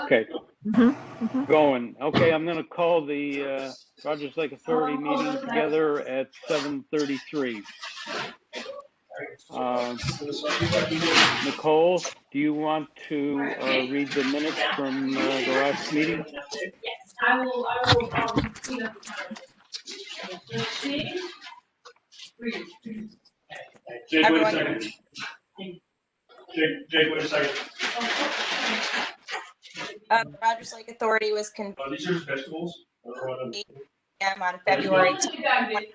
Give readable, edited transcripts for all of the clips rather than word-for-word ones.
Okay, Mm-hmm. going. Okay, I'm going to call the Rogers Lake Authority meeting together at 7:33. Nicole, do you want to read the minutes from the last meeting? Yes, I will clean up the time. Let's see. Jake, wait a second. Jake, wait a second. The Rogers Lake Authority was convened These are vegetables. on February 10th.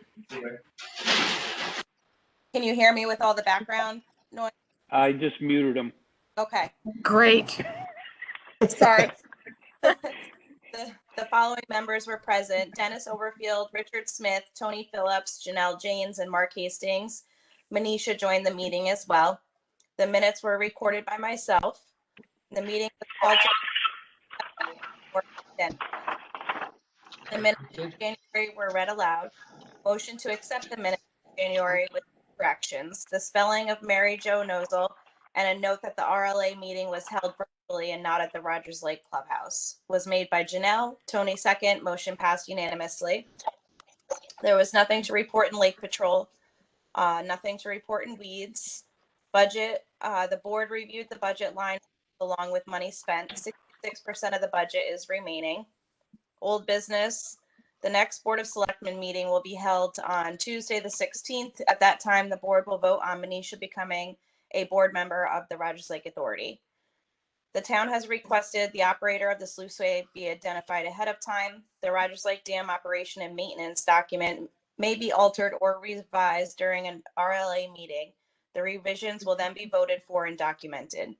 Can you hear me with all the background noise? I just muted him. Okay. Great. Sorry. The following members were present: Dennis Overfield, Richard Smith, Tony Phillips, Janelle Janes, and Mark Hastings. Manisha joined the meeting as well. The minutes were recorded by myself. The meeting was called to the minutes of January were read aloud. Motion to accept the minutes of January with corrections: the spelling of Mary Jo Nozel, and a note that the RLA meeting was held virtually and not at the Rogers Lake Clubhouse was made by Janelle. Tony second. Motion passed unanimously. There was nothing to report in Lake Patrol, nothing to report in weeds. Budget, the board reviewed the budget line along with money spent. 66% of the budget is remaining. Old business. The next Board of Selectmen meeting will be held on Tuesday, the 16th. At that time, the board will vote on Manisha becoming a board member of the Rogers Lake Authority. The town has requested the operator of the sluiceway be identified ahead of time. The Rogers Lake Dam operation and maintenance document may be altered or revised during an RLA meeting. The revisions will then be voted for and documented.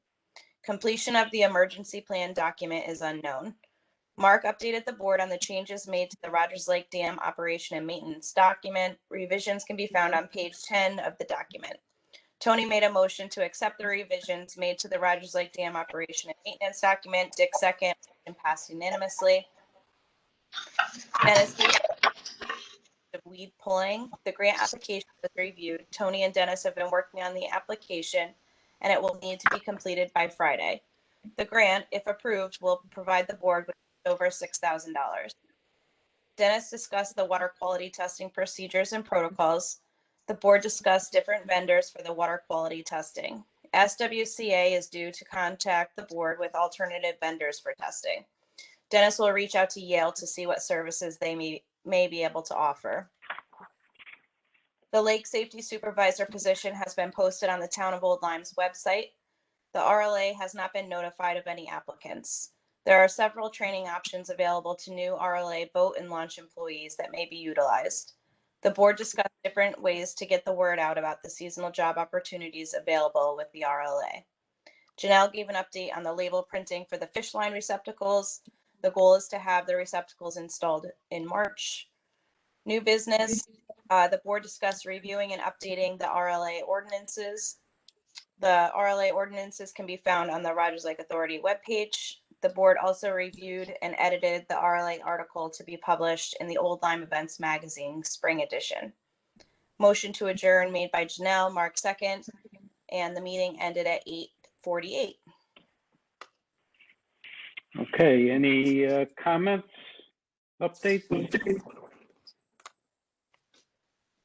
Completion of the emergency plan document is unknown. Mark updated the board on the changes made to the Rogers Lake Dam operation and maintenance document. Revisions can be found on page 10 of the document. Tony made a motion to accept the revisions made to the Rogers Lake Dam operation and maintenance document. Dick second, and passed unanimously. Dennis of weed pulling. The grant application was reviewed. Tony and Dennis have been working on the application, and it will need to be completed by Friday. The grant, if approved, will provide the board with over $6,000. Dennis discussed the water quality testing procedures and protocols. The board discussed different vendors for the water quality testing. SWCA is due to contact the board with alternative vendors for testing. Dennis will reach out to Yale to see what services they may be able to offer. The Lake Safety Supervisor position has been posted on the Town of Old Lyme's website. The RLA has not been notified of any applicants. There are several training options available to new RLA boat and launch employees that may be utilized. The board discussed different ways to get the word out about the seasonal job opportunities available with the RLA. Janelle gave an update on the label printing for the fish line receptacles. The goal is to have the receptacles installed in March. New business, the board discussed reviewing and updating the RLA ordinances. The RLA ordinances can be found on the Rogers Lake Authority webpage. The board also reviewed and edited the RLA article to be published in the Old Lyme Events Magazine Spring Edition. Motion to adjourn made by Janelle, Mark second, and the meeting ended at 8:48. Okay, any comments, updates?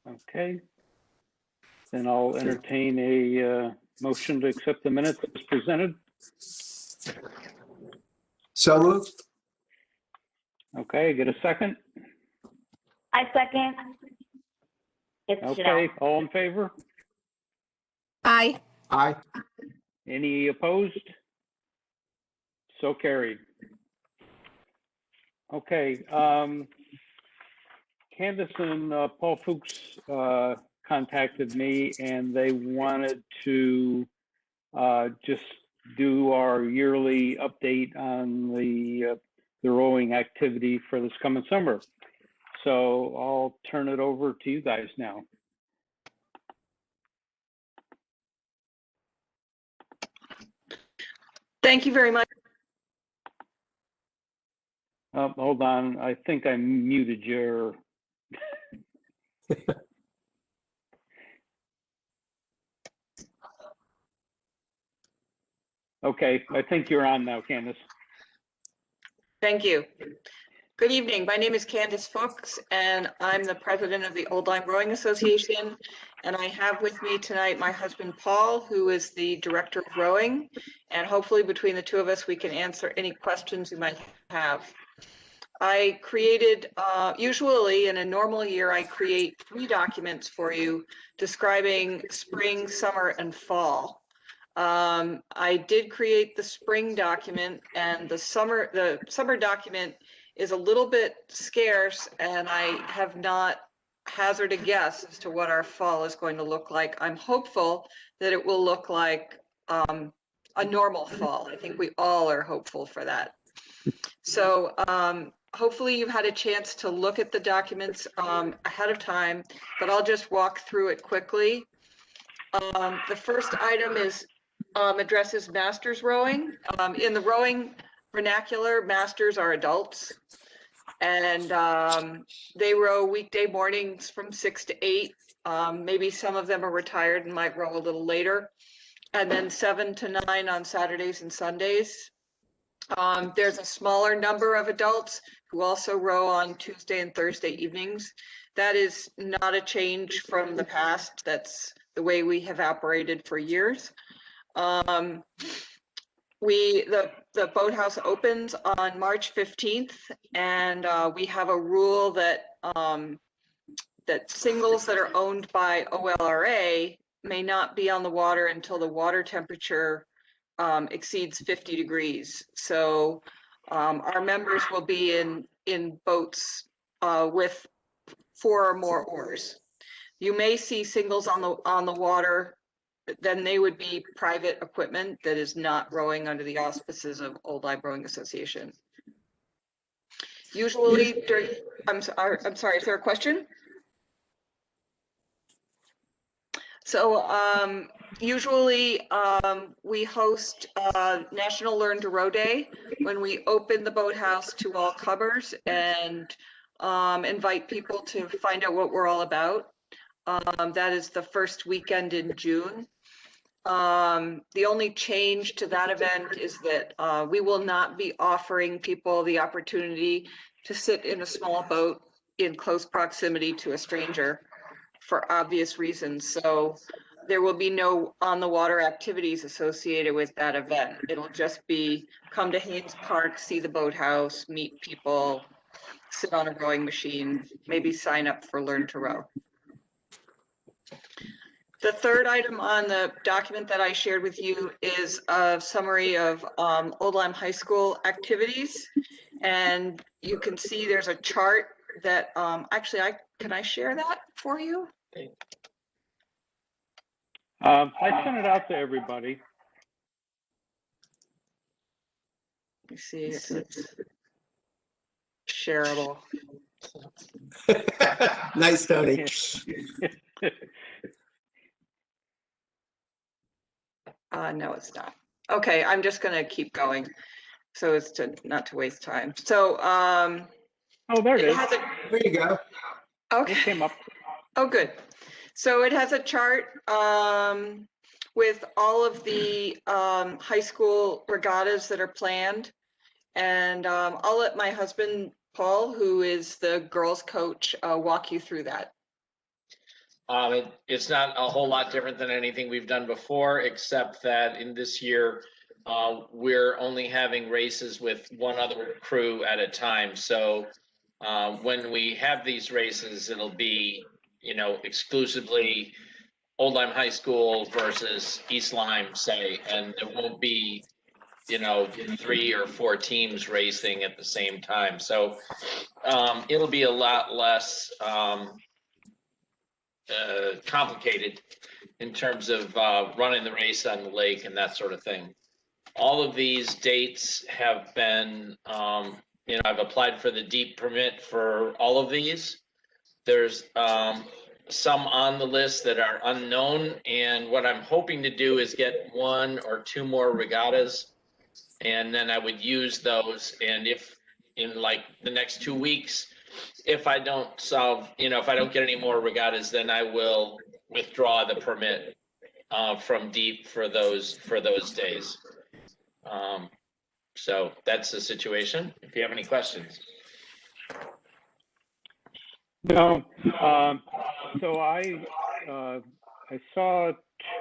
Okay, then I'll entertain a motion to accept the minutes as presented. So moved. Okay, get a second? I second. It's Okay, Janelle. all in favor? Aye. Aye. Any opposed? So carried. Okay, Candace and Paul Fuchs contacted me, and they wanted to just do our yearly update on the rowing activity for this coming summer. So I'll turn it over to you guys now. Thank you very much. Hold on, I think I muted your. Okay, I think you're on now, Candace. Thank you. Good evening. My name is Candace Fuchs, and I'm the president of the Old Lyme Rowing Association. And I have with me tonight my husband, Paul, who is the director of rowing. And hopefully between the two of us, we can answer any questions you might have. I created, usually in a normal year, I create 3 documents for you describing spring, summer, and fall. I did create the spring document, and the summer document is a little bit scarce, and I have not hazarded a guess as to what our fall is going to look like. I'm hopeful that it will look like a normal fall. I think we all are hopeful for that. So hopefully you've had a chance to look at the documents ahead of time, but I'll just walk through it quickly. The first item is addresses masters rowing. In the rowing vernacular, masters are adults, and they row weekday mornings from 6 to 8. Maybe some of them are retired and might row a little later, and then 7 to 9 on Saturdays and Sundays. There's a smaller number of adults who also row on Tuesday and Thursday evenings. That is not a change from the past. That's the way we have operated for years. The boathouse opens on March 15th, and we have a rule that that singles that are owned by OLRA may not be on the water until the water temperature exceeds 50 degrees. So our members will be in boats with 4 or more oars. You may see singles on the water, then they would be private equipment that is not rowing under the auspices of Old Lyme Rowing Association. Usually during, I'm sorry, is there a question? So usually we host National Learn to Row Day when we open the boathouse to all comers and invite people to find out what we're all about. That is the first weekend in June. The only change to that event is that we will not be offering people the opportunity to sit in a small boat in close proximity to a stranger for obvious reasons. So there will be no on the water activities associated with that event. It'll just be come to Haynes Park, see the boathouse, meet people, sit on a rowing machine, maybe sign up for Learn to Row. The third item on the document that I shared with you is a summary of Old Lyme High School activities. And you can see there's a chart that actually, can I share that for you? I sent it out to everybody. Let me see if it's shareable. Nice, Tony. No, it's not. Okay, I'm just gonna keep going so as to not to waste time. So Oh, there it is. has a, There you go. okay. It came up. Oh, good. So it has a chart with all of the high school regattas that are planned. And I'll let my husband, Paul, who is the girls coach, walk you through that. It's not a whole lot different than anything we've done before, except that in this year, we're only having races with one other crew at a time. So when we have these races, it'll be, exclusively Old Lyme High School versus East Lyme, say, and there won't be, 3 or 4 teams racing at the same time. So it'll be a lot less complicated in terms of running the race on the lake and that sort of thing. All of these dates have been, I've applied for the deep permit for all of these. There's some on the list that are unknown, and what I'm hoping to do is get 1 or 2 more regattas, and then I would use those. And if in like the next 2 weeks, if I don't solve, if I don't get any more regattas, then I will withdraw the permit from deep for those days. So that's the situation. If you have any questions. No, so I saw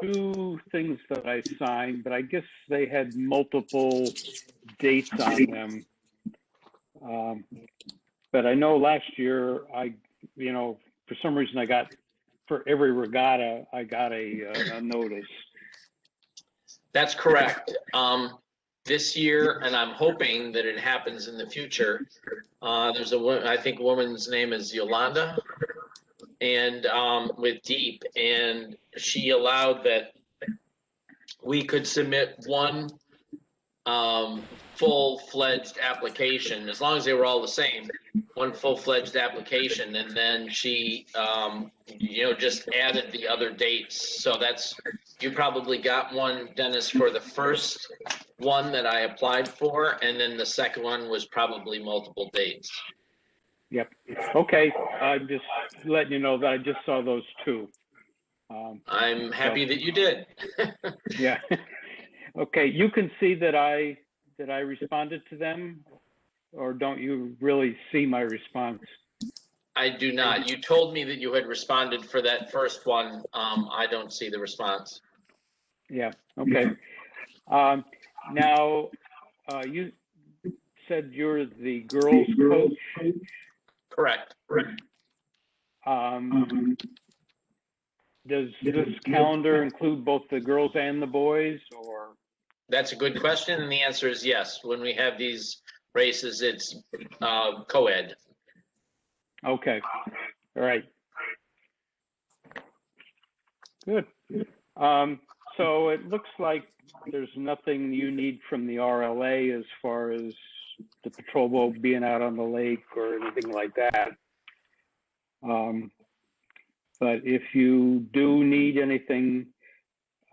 two things that I signed, but I guess they had multiple dates on them. But I know last year for some reason for every regatta, I got a notice. That's correct. This year, and I'm hoping that it happens in the future, there's I think a woman's name is Yolanda, and with Deep, and she allowed that we could submit one full-fledged application, as long as they were all the same, one full-fledged application, and then she just added the other dates. So you probably got one, Dennis, for the first one that I applied for, and then the second one was probably multiple dates. Yep. Okay. I'm just letting you know that I just saw those two. I'm happy that you did. Yeah. Okay. You can see that I responded to them, or don't you really see my response? I do not. You told me that you had responded for that first one. I don't see the response. Yeah. Okay. Now, you said you're the girls' coach. Correct. Does this calendar include both the girls and the boys, or? That's a good question, and the answer is yes. When we have these races, it's co-ed. Okay. All right. Good. So it looks like there's nothing you need from the RLA as far as the patrol boat being out on the lake or anything like that. But if you do need anything,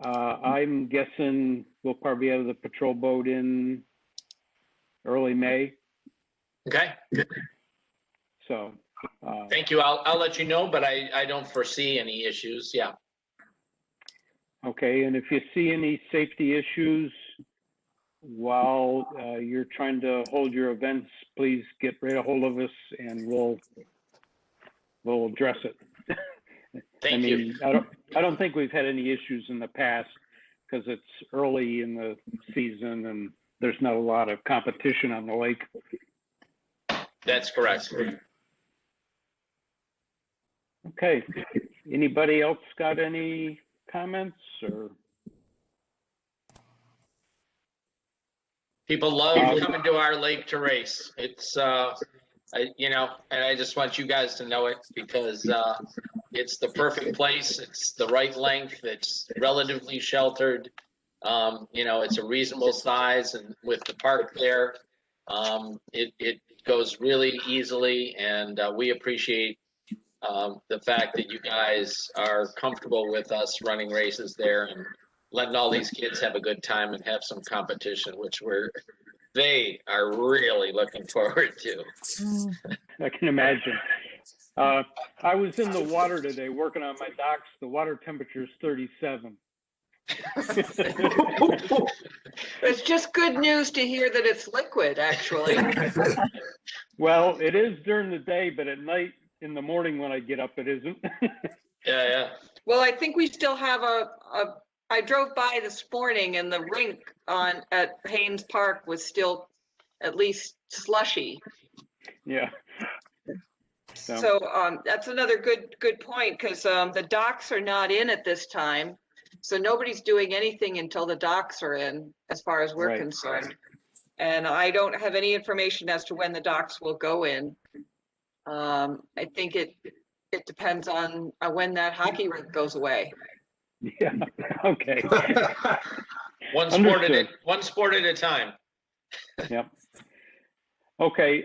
I'm guessing we'll probably have the patrol boat in early May. Okay. So. Thank you. I'll let you know, but I don't foresee any issues. Yeah. Okay, and if you see any safety issues while you're trying to hold your events, please get right a hold of us and we'll address it. Thank you. I don't think we've had any issues in the past because it's early in the season and there's not a lot of competition on the lake. That's correct. Okay, anybody else got any comments or? People love coming to our lake to race. It's, and I just want you guys to know it because it's the perfect place. It's the right length. It's relatively sheltered. It's a reasonable size, and with the park there, it goes really easily, and we appreciate the fact that you guys are comfortable with us running races there and letting all these kids have a good time and have some competition, which they are really looking forward to. I can imagine. I was in the water today working on my docks. The water temperature is 37. It's just good news to hear that it's liquid, actually. Well, it is during the day, but at night, in the morning when I get up, it isn't. Yeah. Well, I think we still have I drove by this morning and the rink at Haynes Park was still at least slushy. Yeah. So that's another good point because the docks are not in at this time. So nobody's doing anything until the docks are in, as far as we're concerned. And I don't have any information as to when the docks will go in. I think it depends on when that hockey rink goes away. Yeah. Okay. One sport at a time. Yep. Okay.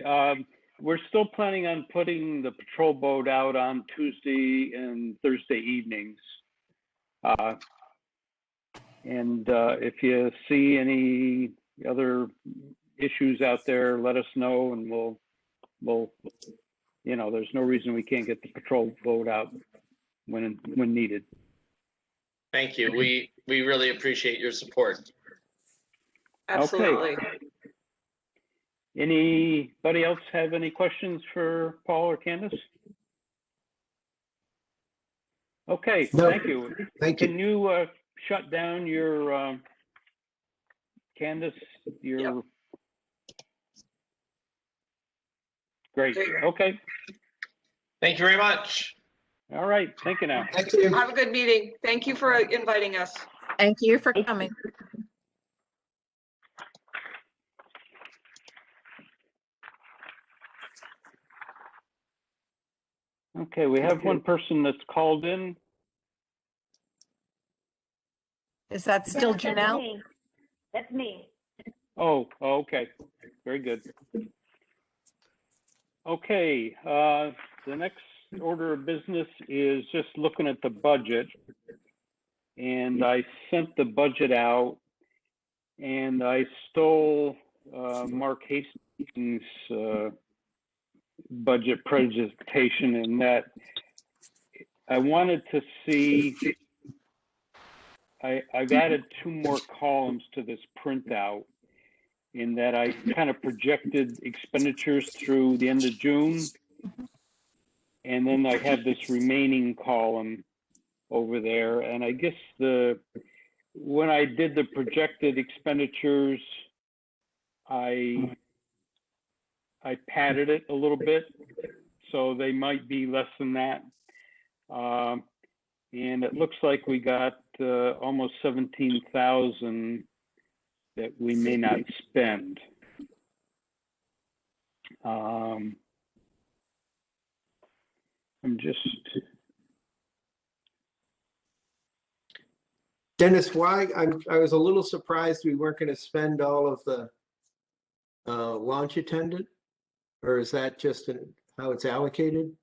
We're still planning on putting the patrol boat out on Tuesday and Thursday evenings. And if you see any other issues out there, let us know, and we'll there's no reason we can't get the patrol boat out when needed. Thank you. We really appreciate your support. Absolutely. Anybody else have any questions for Paul or Candace? Okay, No. thank you. Thank you. Can you shut down your, Candace, your? Yep. Great, There you go. okay. Thank you very much. All right, thank you now. Thank you. Have a good meeting. Thank you for inviting us. Thank you for coming. Okay, we have one person that's called in. Is that still That's Janelle? me. That's me. Oh, okay, very good. Okay, the next order of business is just looking at the budget. And I sent the budget out, and I stole Mark Hastings' budget presentation, in that I wanted to see, I've added 2 more columns to this printout, in that I kind of projected expenditures through the end of June. And then I have this remaining column over there. And I guess when I did the projected expenditures, I padded it a little bit, so they might be less than that. And it looks like we got almost 17,000 that we may not spend. I'm just, Dennis, why, I was a little surprised we weren't going to spend all of the launch attendant, or is that just how it's allocated?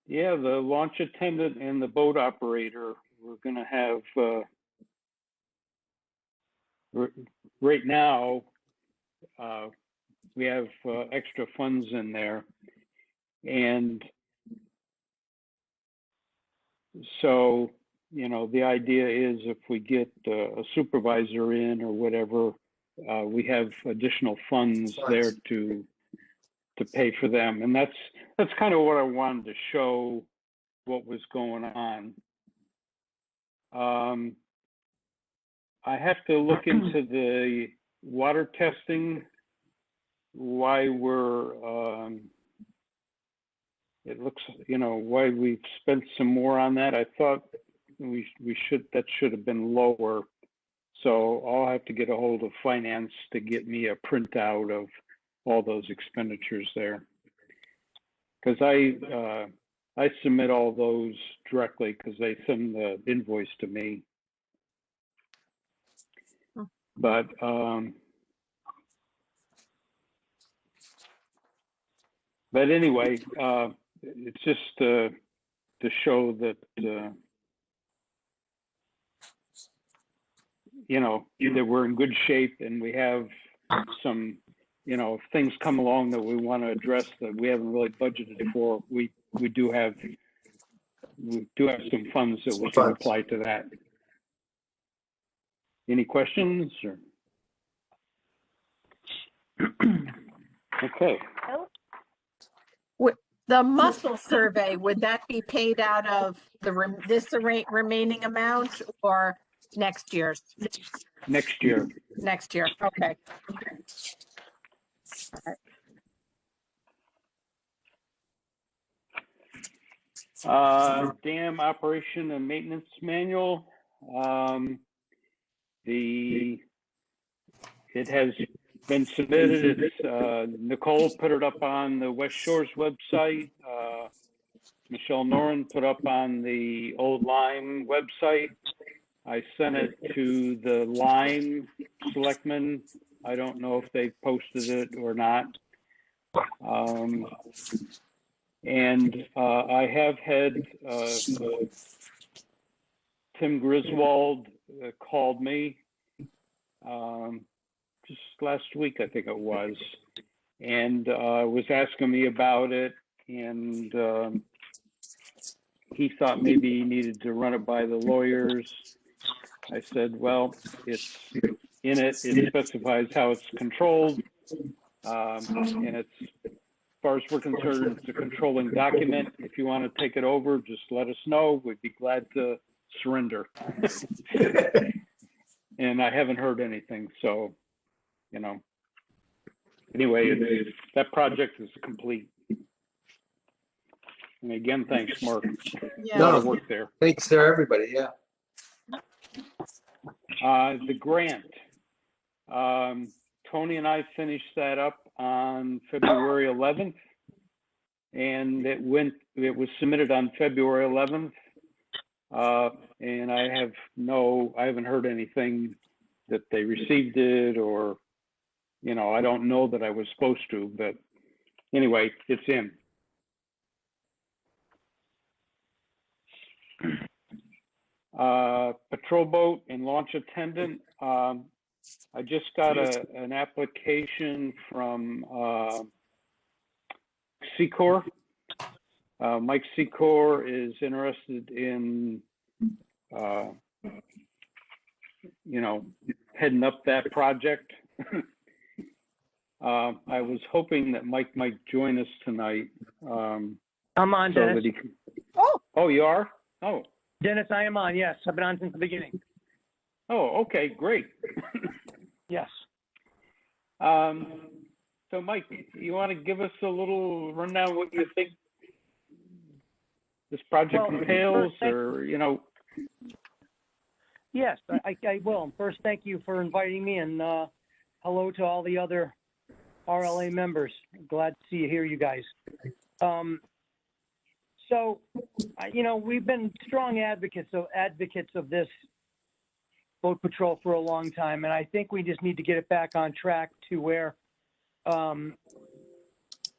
yeah, the launch attendant and the boat operator, we're gonna have, right now, we have extra funds in there. And so, you know, the idea is if we get a supervisor in or whatever, we have additional funds there to pay for them. And that's kind of what I wanted to show, what was going on. I have to look into the water testing, why we're, it looks, you know, why we've spent some more on that. I thought that should have been lower. So I'll have to get a hold of finance to get me a printout of all those expenditures there. Because I submit all those directly, because they send the invoice to me. But anyway, it's just to show that you know, that we're in good shape, and we have some, you know, if things come along that we want to address that we haven't really budgeted for, we do have some funds that we can apply to that. Any questions? Or? Okay. The muscle survey, would that be paid out of this remaining amount or next year's? Next year. Next year, okay. All right. Dam operation and maintenance manual. It has been submitted. It's Nicole put it up on the West Shores website. Michelle Noren put up on the Old Lyme website. I sent it to the Lyme selectmen. I don't know if they posted it or not. And I have had Tim Griswold called me just last week, I think it was, and was asking me about it, and he thought maybe he needed to run it by the lawyers. I said, well, it's in it. It specifies how it's controlled. And it's, as far as we're concerned, it's a controlling document. If you want to take it over, just let us know. We'd be glad to surrender. And I haven't heard anything, so, you know. Anyway, that project is complete. And again, thanks, Mark. A lot of work there. Thanks to everybody, yeah. The grant. Tony and I finished that up on February 11th. And it was submitted on February 11th. And I haven't heard anything that they received it, or, you know, I don't know that I was supposed to, but anyway, it's in. Patrol boat and launch attendant. I just got an application from Secor. Mike Secor is interested in, you know, heading up that project. I was hoping that Mike might join us tonight. I'm on, so Dennis. that he can... Oh, you are? Oh. Dennis, I am on, yes. I've been on since the beginning. Oh, okay, great. Yes. So Mike, you want to give us a little rundown what you think this project entails, or, you know? Yes, I will. First, thank you for inviting me, and hello to all the other RLA members. Glad to see you here, you guys. So, you know, we've been strong advocates of this boat patrol for a long time, and I think we just need to get it back on track to where the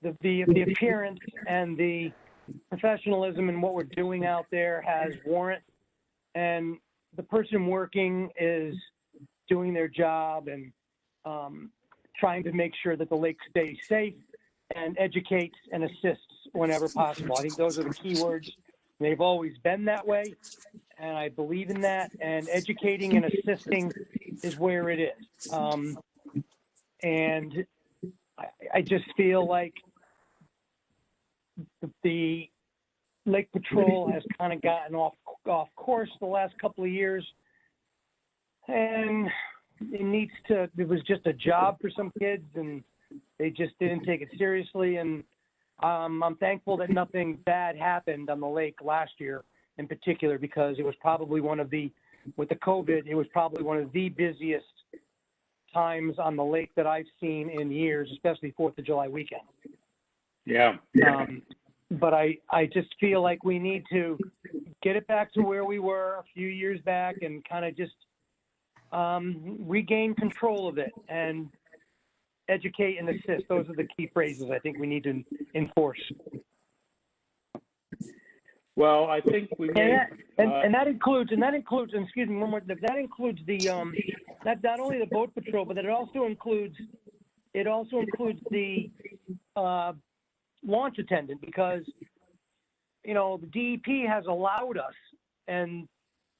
appearance and the professionalism in what we're doing out there has warrant, and the person working is doing their job and trying to make sure that the lake stays safe and educates and assists whenever possible. I think those are the key words. They've always been that way, and I believe in that, and educating and assisting is where it is. And I just feel like the Lake Patrol has kind of gotten off course the last couple of years, and it was just a job for some kids, and they just didn't take it seriously. And I'm thankful that nothing bad happened on the lake last year in particular, because it was probably with the COVID, it was probably one of the busiest times on the lake that I've seen in years, especially 4th of July weekend. Yeah. But I just feel like we need to get it back to where we were a few years back and kind of just regain control of it and educate and assist. Those are the key phrases I think we need to enforce. Well, I think we may, and that includes, excuse me, one more, that includes the not only the boat patrol, but that it also includes the launch attendant, because, you know, the DEP has allowed us, and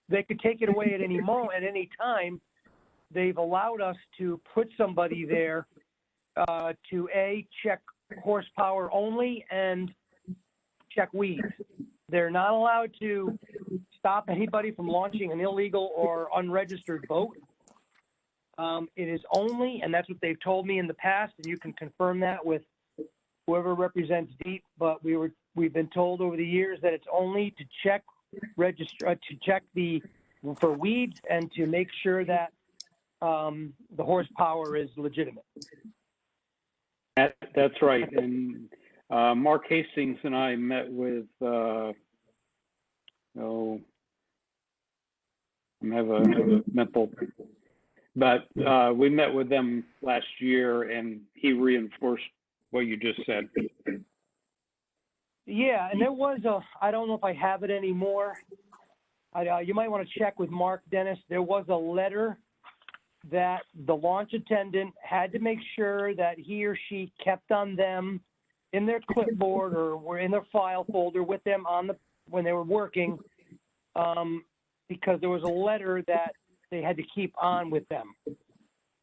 they could take it away at any moment, at any time. They've allowed us to put somebody there to check horsepower only and check weeds. They're not allowed to stop anybody from launching an illegal or unregistered boat. It is only, and that's what they've told me in the past, and you can confirm that with whoever represents DEEP, but we've been told over the years that it's only to check for weeds and to make sure that the horsepower is legitimate. That's right. And Mark Hastings and I met with, I have a mental, but we met with them last year, and he reinforced what you just said. Yeah, and there was I don't know if I have it anymore. You might want to check with Mark, Dennis. There was a letter that the launch attendant had to make sure that he or she kept on them in their clipboard or were in their file folder with them when they were working, because there was a letter that they had to keep on with them.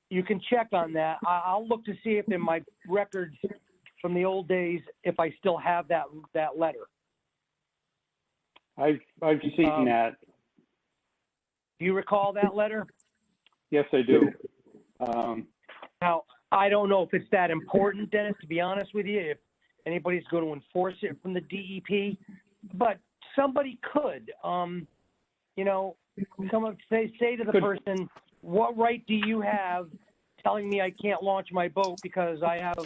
you can check on that. I'll look to see if in my records from the old days, if I still have that letter. I've seen that. Do you recall that letter? Yes, I do. Now, I don't know if it's that important, Dennis, to be honest with you, if anybody's going to enforce it from the DEP, but somebody could, you know, say to the person, what right do you have telling me I can't launch my boat because I have a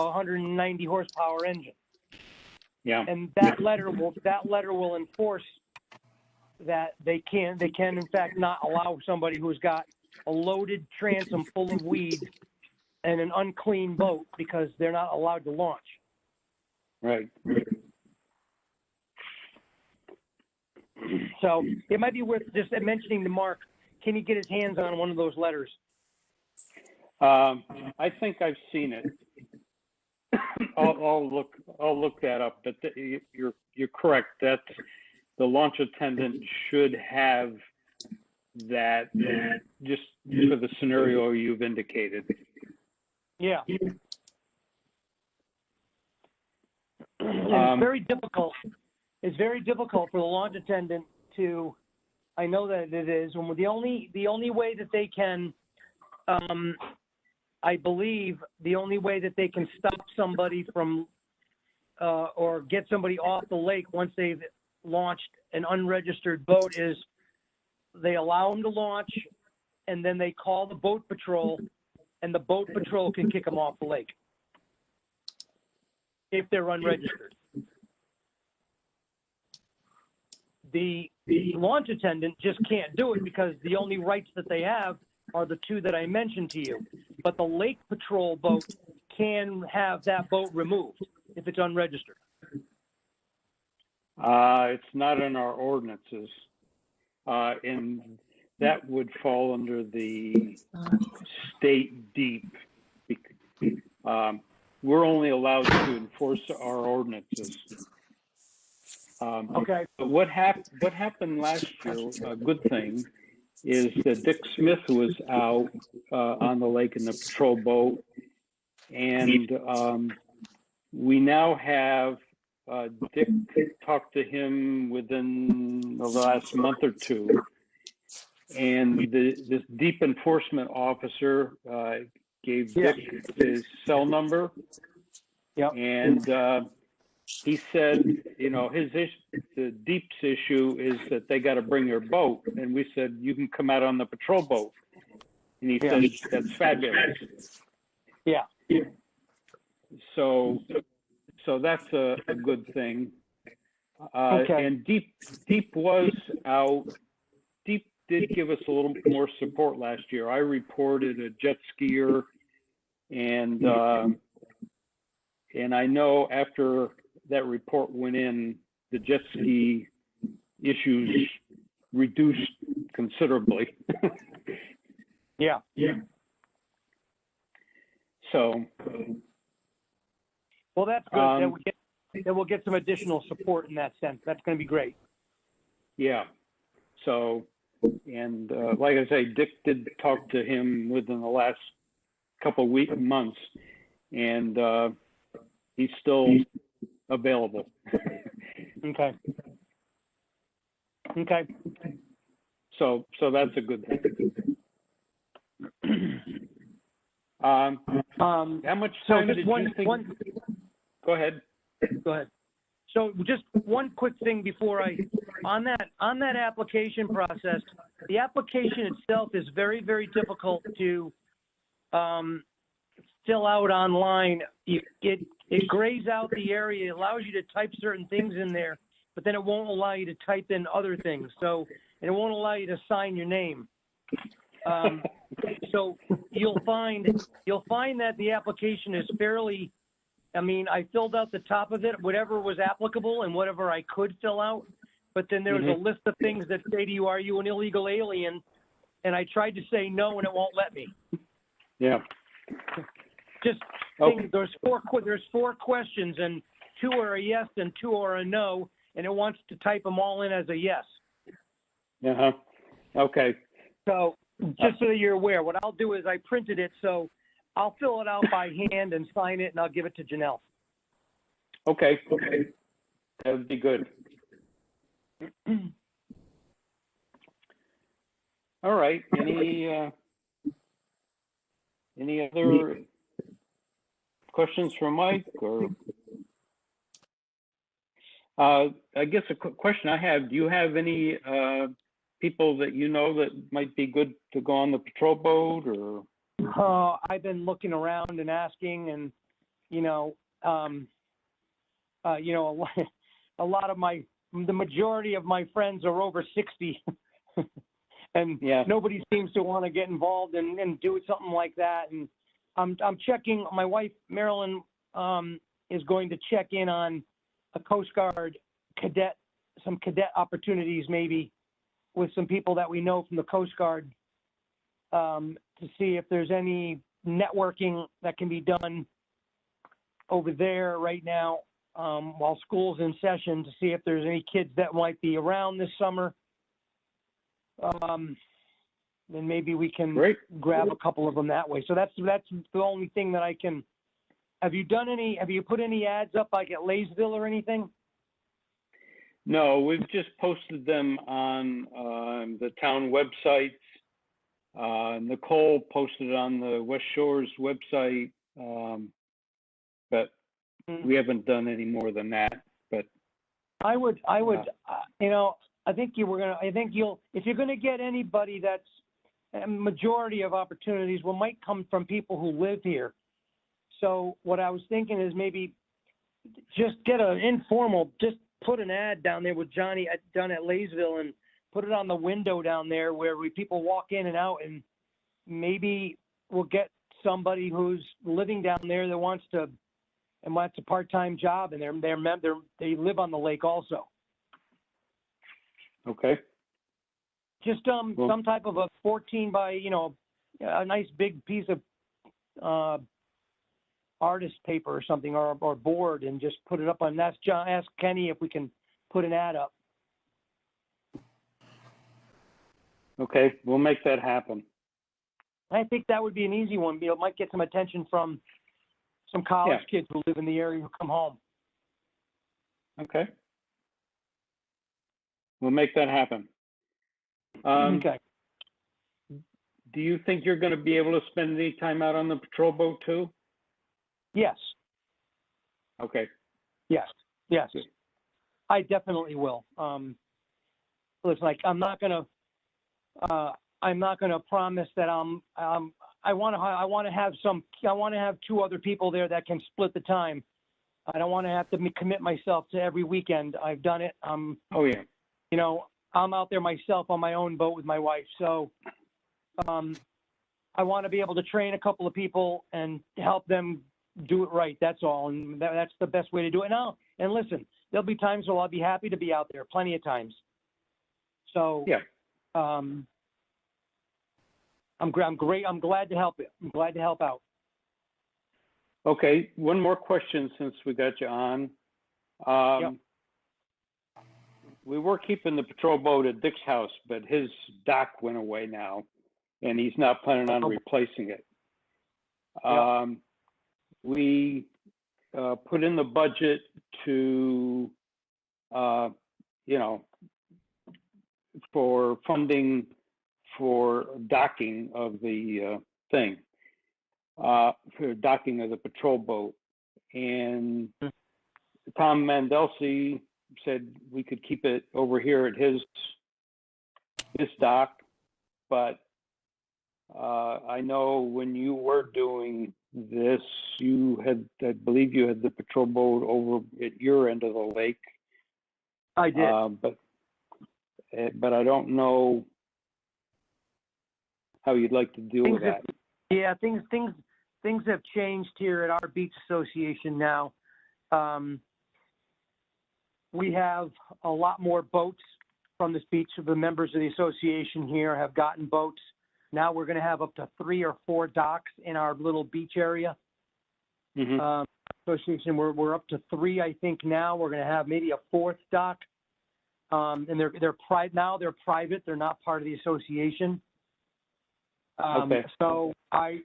190 horsepower engine? Yeah. And that letter will enforce that they can in fact not allow somebody who's got a loaded transom full of weeds and an unclean boat because they're not allowed to launch. Right. So it might be worth just mentioning to Mark, can he get his hands on one of those letters? I think I've seen it. I'll look that up, but you're correct. That's the launch attendant should have that just for the scenario you've indicated. Yeah. It's very difficult. It's very difficult for the launch attendant to, I know that it is, when the only way that they can, I believe the only way that they can stop somebody from, or get somebody off the lake once they've launched an unregistered boat is they allow them to launch and then they call the boat patrol and the boat patrol can kick them off the lake if they're unregistered. The launch attendant just can't do it because the only rights that they have are the two that I mentioned to you. But the lake patrol boat can have that boat removed if it's unregistered. It's not in our ordinances, and that would fall under the state deep. We're only allowed to enforce our ordinances. Okay. But what happened last year, a good thing, is that Dick Smith was out on the lake in the patrol boat, and we now have Dick talked to him within the last month or two, and this deep enforcement officer gave Dick his cell number. Yep. And he said, you know, the Deep's issue is that they got to bring their boat. And we said, you can come out on the patrol boat. And he said, that's fabulous. Yeah. So that's a good thing. Okay. And Deep was out. Deep did give us a little more support last year. I reported a jet skier, and I know after that report went in, the jet ski issues reduced considerably. Yeah. So. Well, that's good. That we'll get some additional support in that sense. That's going to be great. Yeah. So, and like I say, Dick did talk to him within the last couple of months, and he's still available. Okay. So that's a good thing. How much time did you think? Go ahead. Go ahead. So just one quick thing before on that application process, the application itself is very, very difficult to fill out online. It grays out the area. It allows you to type certain things in there, but then it won't allow you to type in other things. So, and it won't allow you to sign your name. So you'll find that the application is fairly, I mean, I filled out the top of it, whatever was applicable and whatever I could fill out. But then there's a list of things that say to you, are you an illegal alien? And I tried to say no, and it won't let me. Yeah. Just think, there's four questions, and 2 are a yes and 2 are a no, and it wants to type them all in as a yes. Okay. So just so that you're aware, what I'll do is I printed it, so I'll fill it out by hand and sign it, and I'll give it to Janelle. Okay, that would be good. All right, any other questions for Mike, or? I guess a question I have, do you have any people that you know that might be good to go on the patrol boat, or? I've been looking around and asking, and, you know, a lot of the majority of my friends are over 60. And yeah, nobody seems to want to get involved and do something like that. And I'm checking, my wife, Marilyn, is going to check in on a Coast Guard some cadet opportunities maybe with some people that we know from the Coast Guard, to see if there's any networking that can be done over there right now, while school's in session, to see if there's any kids that might be around this summer. Then maybe we can grab a couple of them that way. So that's the only thing that I can. Have you put any ads up like at Laysville or anything? no, we've just posted them on the town websites. Nicole posted on the West Shores website, but we haven't done any more than that. But I would, you know, I think if you're gonna get anybody, that's a majority of opportunities might come from people who live here. So what I was thinking is maybe just get an informal, just put an ad down there with Johnny down at Laysville and put it on the window down there where people walk in and out, and maybe we'll get somebody who's living down there that wants a part-time job, and they live on the lake also. okay, Just some type of a 14 by, you know, a nice big piece of artist paper or something, or board, and just put it up on. Ask Kenny if we can put an ad up. okay, we'll make that happen. I think that would be an easy one. You know, it might get some attention from some college kids who live in the area who come home. Okay, we'll make that happen. Okay. Do you think you're going to be able to spend any time out on the patrol boat too? Yes. Okay. Yes. I definitely will. Looks like I'm not gonna promise that I want to have 2 other people there that can split the time. I don't want to have to commit myself to every weekend. I've done it. Oh yeah. You know, I'm out there myself on my own boat with my wife. So, I want to be able to train a couple of people and help them do it right. That's all. And that's the best way to do it now. And listen, there'll be times where I'll be happy to be out there, plenty of times. So, yeah. I'm great. I'm glad to help you. I'm glad to help out. Okay, one more question since we got you on. Yep. We were keeping the patrol boat at Dick's house, but his dock went away now, and he's not planning on replacing it. Yep. We put in the budget to, for funding for docking of the thing, for docking of the patrol boat. And Tom Mandelsi said we could keep it over here at his dock, but I know when you were doing this, I believe you had the patrol boat over at your end of the lake. I did. But I don't know how you'd like to deal with that. Yeah, things have changed here at our beach association now. We have a lot more boats from this beach. The members of the association here have gotten boats. Now we're going to have up to 3 or 4 docks in our little beach area. Mm-hmm. Association, we're up to 3, I think. Now we're going to have maybe a 4th dock. And they're private. They're not part of the association. Okay. So I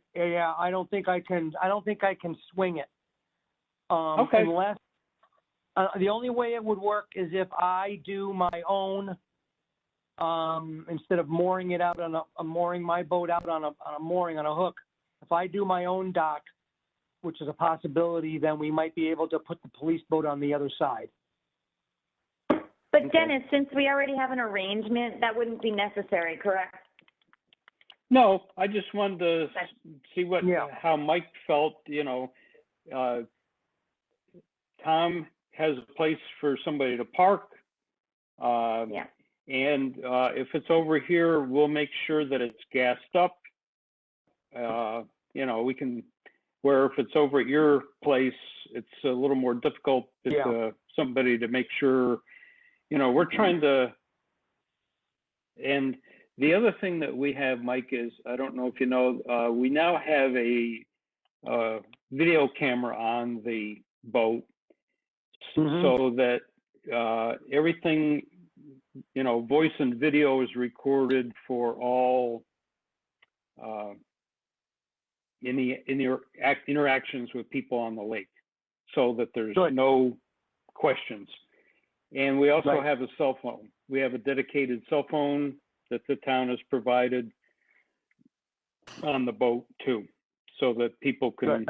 don't think I can swing it. Okay. Unless, the only way it would work is if I do my own, instead of mooring it out mooring my boat out on a mooring on a hook. If I do my own dock, which is a possibility, then we might be able to put the police boat on the other side. But Dennis, since we already have an arrangement, that wouldn't be necessary, correct? No, I just wanted to see Yeah. how Mike felt, Tom has a place for somebody to park. Yeah. And if it's over here, we'll make sure that it's gassed up. We can, where if it's over at your place, it's a little more difficult with somebody to make sure, we're trying to, and the other thing that we have, Mike, is, I don't know if you know, we now have a video camera on the boat, so that everything, voice and video is recorded for all any interactions with people on the lake, so that there's no questions. And we also have a cell phone. We have a dedicated cell phone that the town has provided on the boat too, so that people can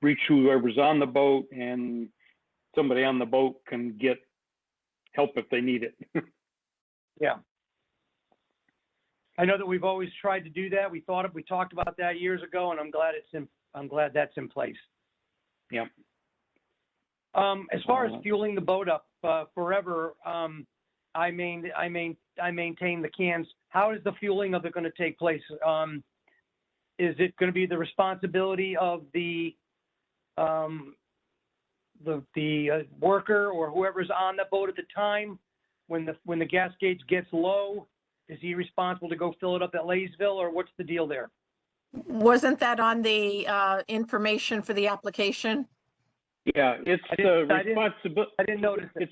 reach whoever's on the boat, and somebody on the boat can get help if they need it. Yeah. I know that we've always tried to do that. We talked about that years ago, and I'm glad that's in place. Yeah. As far as fueling the boat up forever, I maintain the cans. How is the fueling of it going to take place? Is it going to be the responsibility of the worker or whoever's on the boat at the time, when the gas gauge gets low? Is he responsible to go fill it up at Laysville, or what's the deal there? Wasn't that on the information for the application? Yeah, it's the responsibility. I didn't notice it.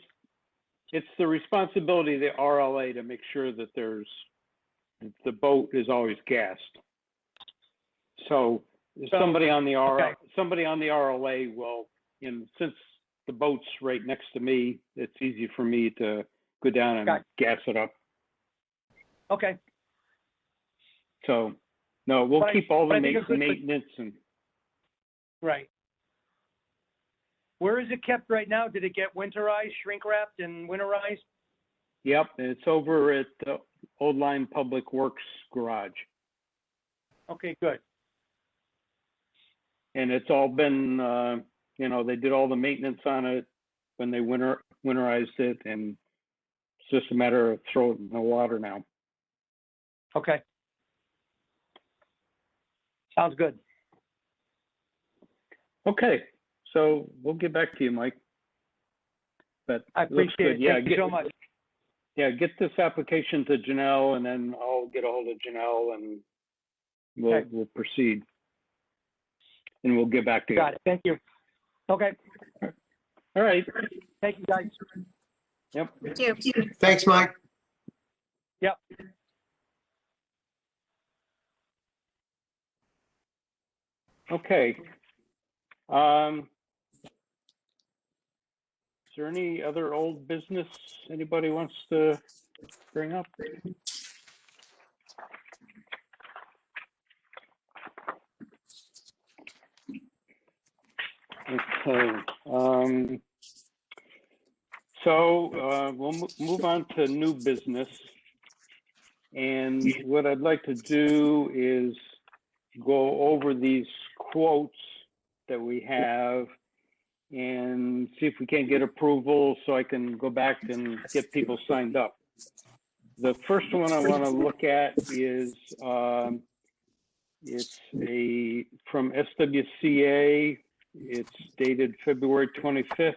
It's the responsibility of the RLA to make sure that the boat is always gassed. So somebody on the RLA will, since the boat's right next to me, it's easy for me to go down and gas it up. Okay. So, no, we'll keep all the maintenance and. Right. Where is it kept right now? Did it get winterized, shrink wrapped, and winterized? Yep, it's over at the Old Line Public Works garage. Okay, good. And it's all been, they did all the maintenance on it when they winterized it, and it's just a matter of throwing it in the water now. Okay. Sounds good. Okay, so we'll get back to you, Mike. But I appreciate it. Yeah, Thank you so much. Yeah, get this application to Janelle, and then I'll get a hold of Janelle, and we'll proceed. And we'll get back to you. Got it. Thank you. Okay. All right. Thank you, guys. Yep. Thank you. Thanks, Mike. Yep. Okay. Is there any other old business anybody wants to bring up? Okay. We'll move on to new business. And what I'd like to do is go over these quotes that we have and see if we can get approval so I can go back and get people signed up. The first one I want to look at is it's from SWCA. It's dated February 25th.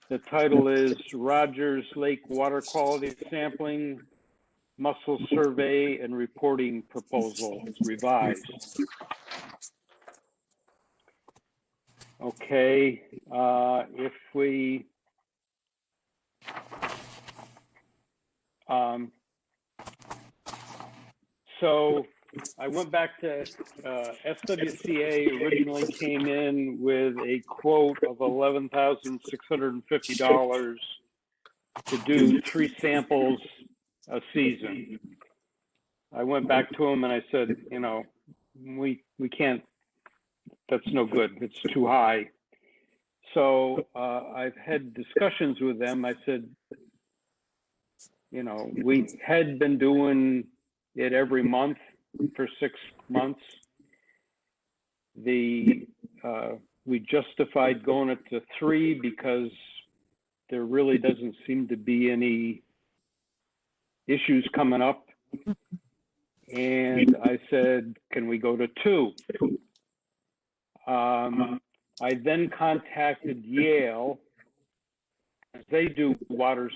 The title is Rogers Lake Water Quality Sampling, Mussel Survey and Reporting Proposal, revised. Okay, if we, so I went back to SWCA originally came in with a quote of $11,650 to do 3 samples a season. I went back to them and I said, you know, we can't, that's no good. It's too high. So I've had discussions with them. I said, you know, we had been doing it every month for 6 months. We justified going up to 3 because there really doesn't seem to be any issues coming up. And I said, can we go to 2? I then contacted Yale. They do water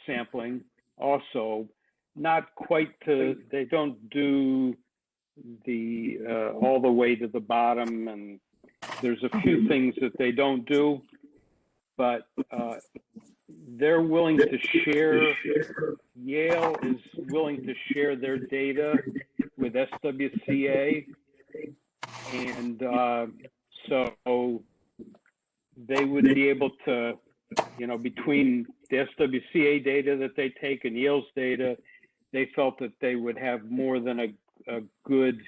sampling also, not quite to, they don't do the all the way to the bottom, and there's a few things that they don't do, but they're willing to share. Yale is willing to share their data with SWCA, and so they would be able to, you know, between the SWCA data that they take and Yale's data, they felt that they would have more than a good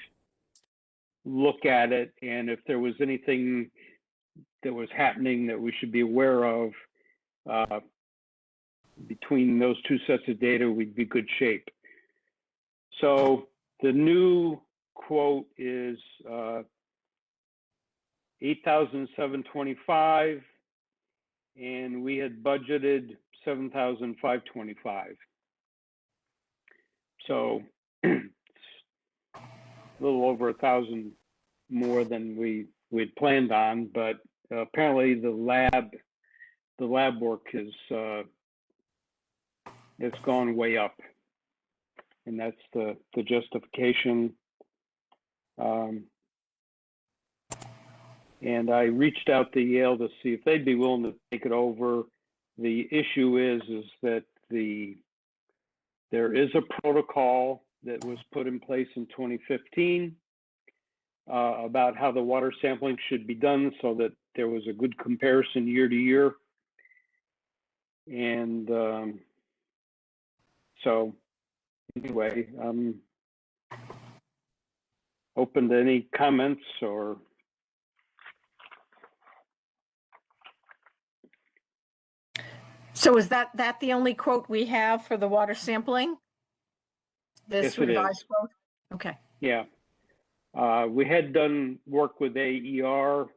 look at it. And if there was anything that was happening that we should be aware of, between those 2 sets of data, we'd be good shape. So the new quote is $8,725, and we had budgeted $7,525. So it's a little over 1,000 more than we'd planned on, but apparently the lab work is it's gone way up, and that's the justification. And I reached out to Yale to see if they'd be willing to take it over. The issue is that there is a protocol that was put in place in 2015 about how the water sampling should be done so that there was a good comparison year to year. And so anyway, I'm open to any comments or. So is that the only quote we have for the water sampling? This Yes, it is. revised quote? Okay. Yeah. We had done work with AER.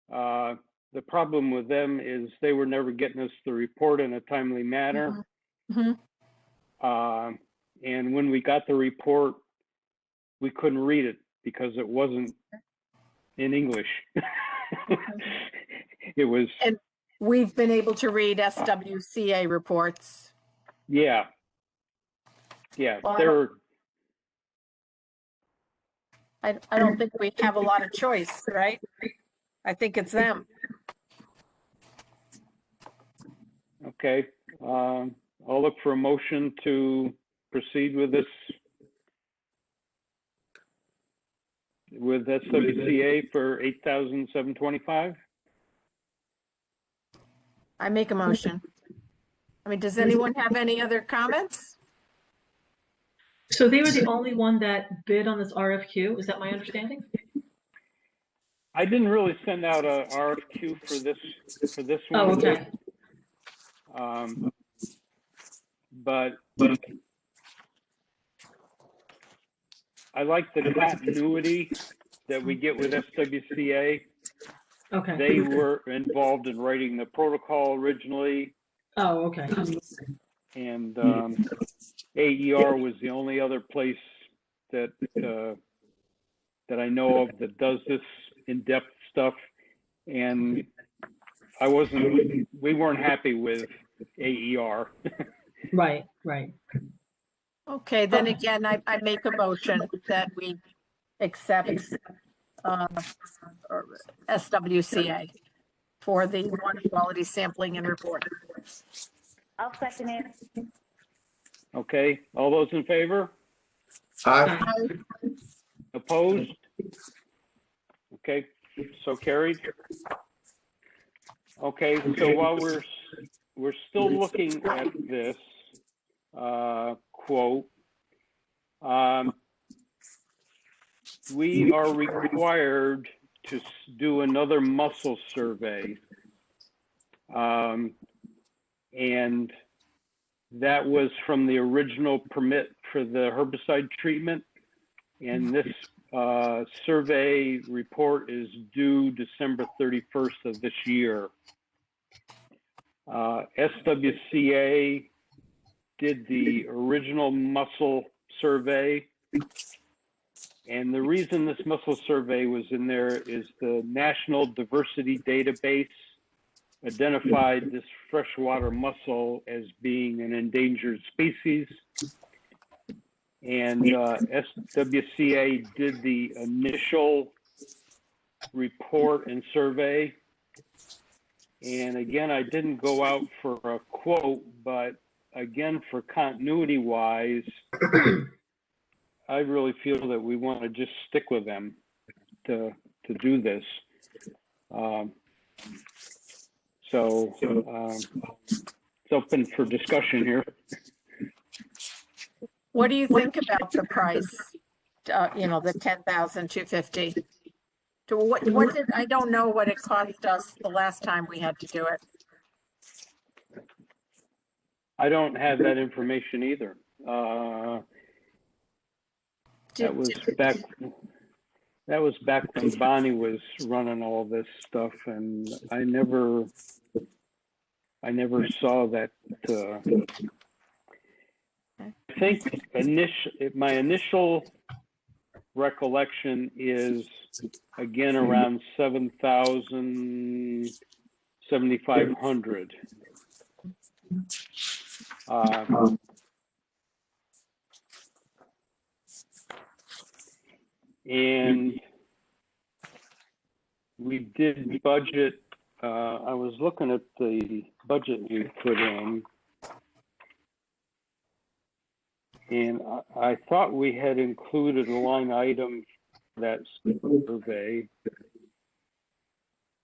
The problem with them is they were never getting us the report in a timely manner. Mm-hmm. And when we got the report, we couldn't read it because it wasn't in English. It was. And we've been able to read SWCA reports. Yeah. Yeah. Well, I don't think we have a lot of choice, right? I think it's them. Okay. I'll look for a motion to proceed with this, with SWCA for $8,725. I make a motion. I mean, does anyone have any other comments? So they were the only one that bid on this RFQ, is that my understanding? I didn't really send out a RFQ for this one. Oh, okay. But I like the continuity that we get with SWCA. Okay. They were involved in writing the protocol originally, Oh, okay. and AER was the only other place that that I know of that does this in-depth stuff, and we weren't happy with AER. Right, right. Okay, then again, I make a motion that we accept SWCA for the water quality sampling and report. I'll second it. Okay, all those in favor? Aye. Opposed? Okay, so carried. Okay, so while we're still looking at this quote, we are required to do another mussel survey. And that was from the original permit for the herbicide treatment. And this survey report is due December 31st of this year. SWCA did the original mussel survey. And the reason this mussel survey was in there is the National Diversity Database identified this freshwater mussel as being an endangered species. And SWCA did the initial report and survey. And again, I didn't go out for a quote, but again, for continuity wise, I really feel that we want to just stick with them to do this. So it's open for discussion here. What do you think about the price? You know, the 10,250. To what did, I don't know what it cost us the last time we had to do it. I don't have that information either. That was back when Bonnie was running all this stuff, and I never saw that. I think my initial recollection is again around 7,000, 7,500. And we did budget. I was looking at the budget we put in, and I thought we had included a line item for that survey,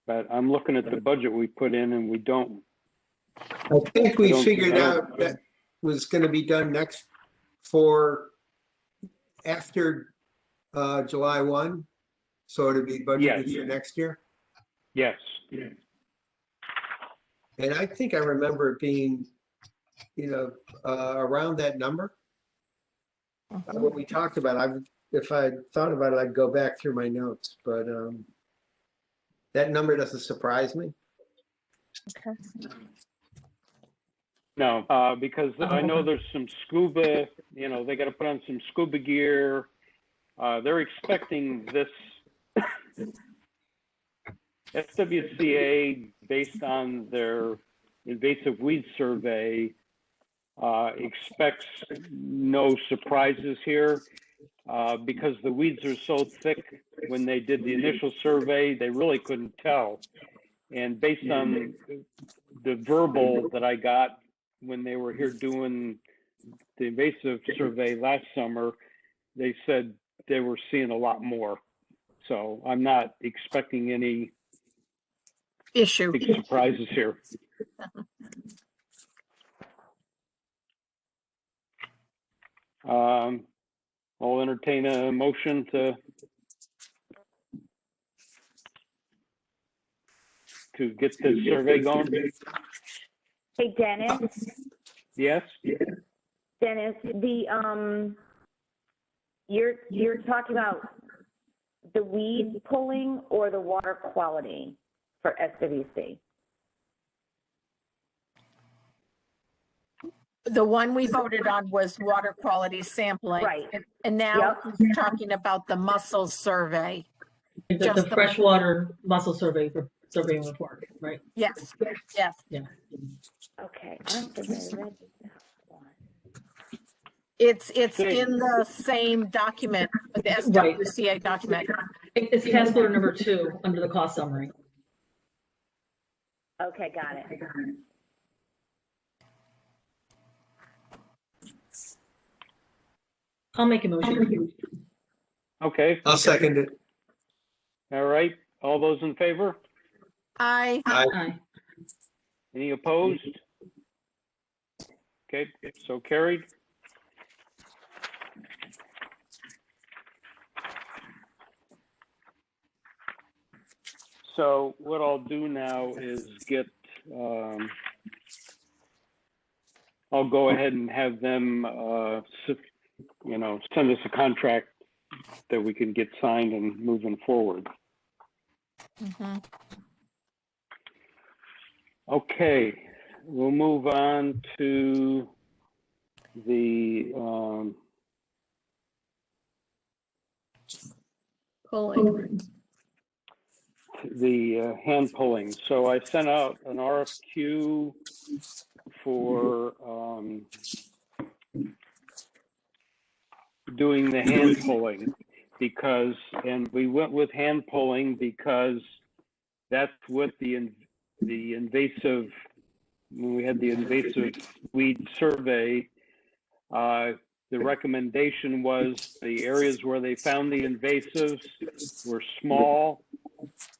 but I'm looking at the budget we put in, and we don't. I think we figured out that was going to be done after July 1, so it'd be budgeted for next year. Yes. And I think I remember it being, around that number. What we talked about, if I thought about it, I'd go back through my notes, but that number doesn't surprise me. Okay. No, because I know there's some scuba, they got to put on some scuba gear. They're expecting this SWCA, based on their invasive weed survey, expects no surprises here because the weeds are so thick. When they did the initial survey, they really couldn't tell. And based on the verbal that I got when they were here doing the invasive survey last summer, they said they were seeing a lot more. So I'm not expecting any big surprises here. I'll entertain a motion to get this survey going. Hey, Dennis. Yes. Dennis, you're talking about the weed pulling or the water quality for SWC? The one we voted on was water quality sampling. Right. And now we're talking about the mussel survey. The freshwater mussel survey report, right? Yes. Yeah. Okay. I don't think I read that one. It's in the same document, the SWCA document. It's task order number 2 under the cost summary. Okay, got it. I'll make a motion. Okay, I'll second it. all right. All those in favor? Aye. Aye. Any opposed? Okay, so carried. So what I'll do now is get, I'll go ahead and have them, send us a contract that we can get signed and moving forward. Mhm. Okay, we'll move on to the Pulling. hand pulling. So I sent out an RFQ for doing the hand pulling and we went with hand pulling because that's what the invasive, when we had the invasive weed survey, the recommendation was the areas where they found the invasives were small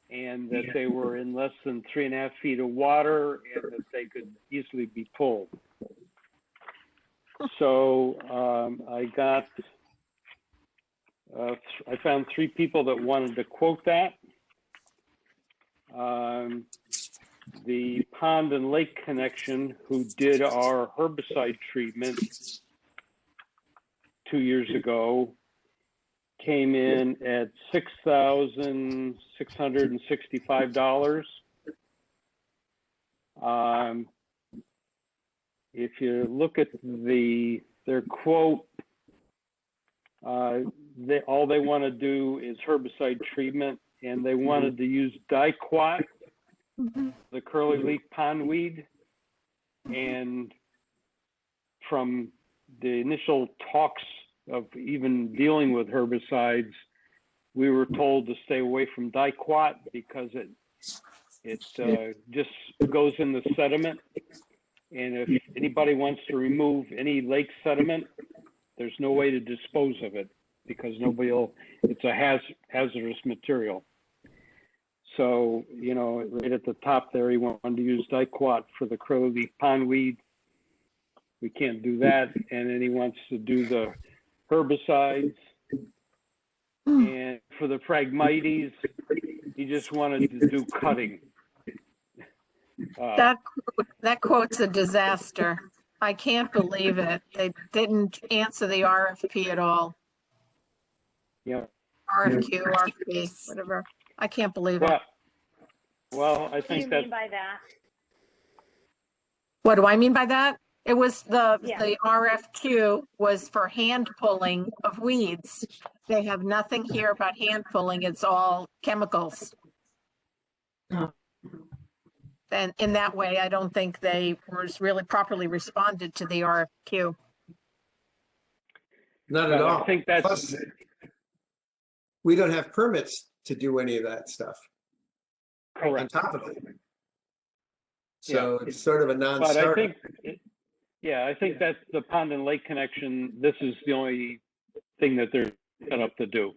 and that they were in less than 3.5 feet of water and that they could easily be pulled. So I found 3 people that wanted to quote that. The Pond and Lake Connection, who did our herbicide treatment 2 years ago, came in at $6,665. If you look at their quote, all they want to do is herbicide treatment, and they wanted to use diquat, the curly leaf pondweed. And from the initial talks of even dealing with herbicides, we were told to stay away from diquat because it just goes in the sediment. And if anybody wants to remove any lake sediment, there's no way to dispose of it because it's a hazardous material. So, right at the top there, he wanted to use diquat for the curly leaf pondweed. We can't do that. And then he wants to do the herbicides. And for the Phragmites, he just wanted to do cutting. That quote's a disaster. I can't believe it. They didn't answer the RFP at all. Yeah. RFQ, RFP, whatever. I can't believe it. Well, I What do you think that. mean by that? What do I mean by that? It was the RFQ was for hand pulling of weeds. They have nothing here about hand pulling. It's all chemicals. Oh. And in that way, I don't think they was really properly responded to the RFQ. Not at all. I think that's. Plus, we don't have permits to do any of that stuff. Correct. On top of it. So it's sort of a But non-starter. I think that's the Pond and Lake Connection. This is the only thing that they're set up to do.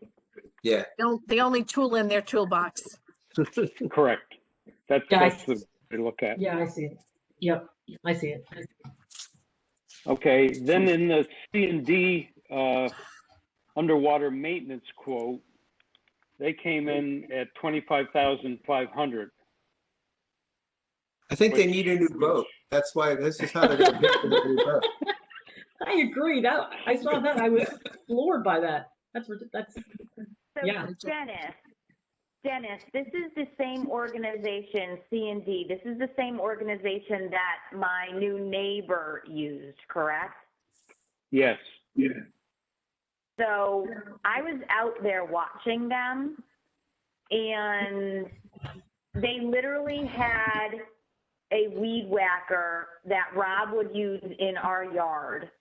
Yeah. The only tool in their toolbox. Correct. That's what they look at. Yeah, I see it. Yep, I see it. Okay, then in the C&D underwater maintenance quote, they came in at $25,500. I think they need a new boat. That's why this is how they're going to pay for the new boat. I agree. I saw that. I was floored by that. That's So yeah. Dennis, this is the same organization, C&D. This is the same organization that my new neighbor used, correct? Yes. Yeah. So I was out there watching them, and they literally had a weed whacker that Rob would use in our yard,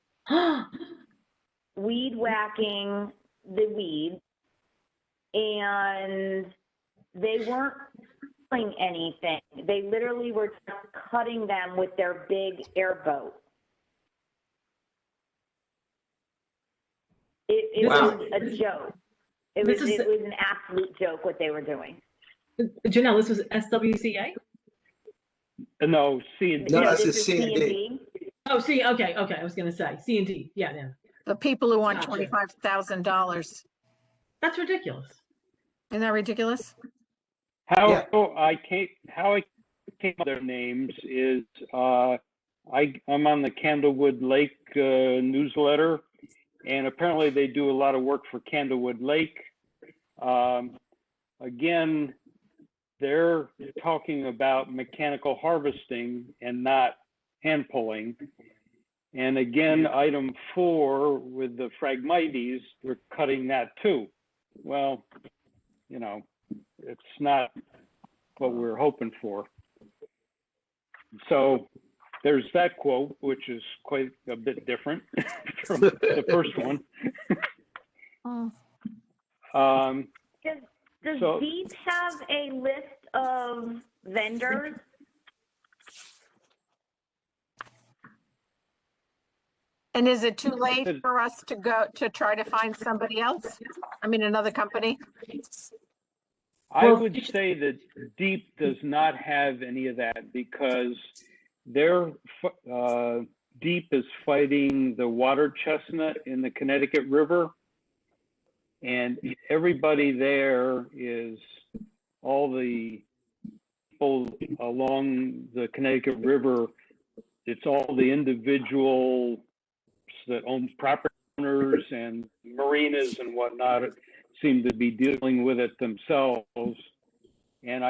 weed whacking the weeds, and they weren't doing anything. They literally were just cutting them with their big airboat. It Wow. was a joke. It This was, is- it was an absolute joke what they were doing. Janelle, this was SWCA? No, C&D. No, No, this this is is C&D. C&D. Oh, see, okay, I was gonna say, C&D, yeah. The people who want Gotcha. $25,000. That's ridiculous. Isn't that ridiculous? How Yeah. I came up with their names is I'm on the Candlewood Lake newsletter, and apparently they do a lot of work for Candlewood Lake. Again, they're talking about mechanical harvesting and not hand pulling. And again, item 4 with the Phragmites, they're cutting that too. Well, you know, it's not what we're hoping for. So there's that quote, which is quite a bit different from the first one. Does So- Deep have a list of vendors? And is it too late for us to go to try to find somebody else? I mean, another company? I Well, would say that Deep does not have any of that because their Deep is fighting the water chestnut in the Connecticut River. And everybody there is all the people along the Connecticut River. It's all the individuals that own property owners and marinas and whatnot seem to be dealing with it themselves. And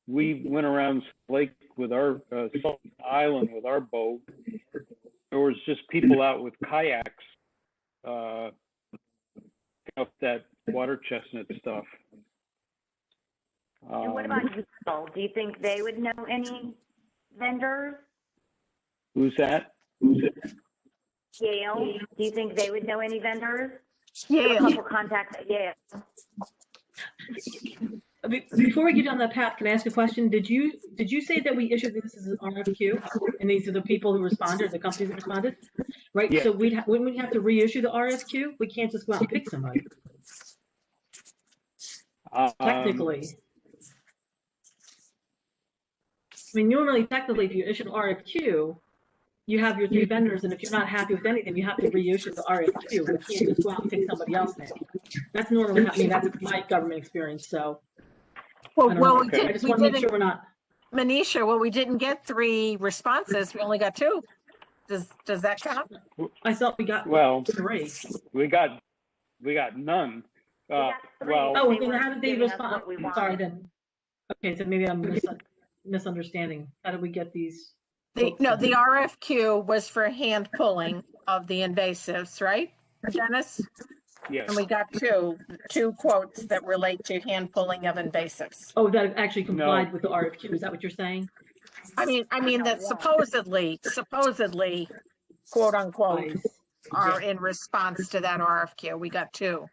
we went around Lake with our island with our boat. There was just people out with kayaks up that water chestnut stuff. And what about you, Phil? Do you think they would know any vendors? Who's that? Yale, do you think they would know any vendors? Yeah. A couple contacts at Yale. Before we get down that path, can I ask a question? Did you say that we issued this as an RFQ, and these are the people who responded, the companies that responded, right? Yeah. So wouldn't we have to reissue the RFQ? We can't just go out and pick somebody. Technically. I mean, normally, technically, if you issue an RFQ, you have your 3 vendors, and if you're not happy with anything, you have to reissue the RFQ. We can't just go out and pick somebody else now. That's normally, I mean, that's my government experience, so. Well, I don't know. we I just want to make sure we're not. Manisha, well, we didn't get 3 responses. We only got 2. Does that count? I thought we got Well, 3. we got none. got 3. Well, Oh, They then how weren't did they giving us respond? what we Sorry, wanted. then. Okay, so maybe I'm misunderstanding. How did we get these? The RFQ was for hand pulling of the invasives, right, Dennis? yes. And we got two quotes that relate to hand pulling of invasives. Oh, that actually complied with the RFQ. Is that what you're saying? I mean that supposedly, quote unquote, are in response to that RFQ. We got 2.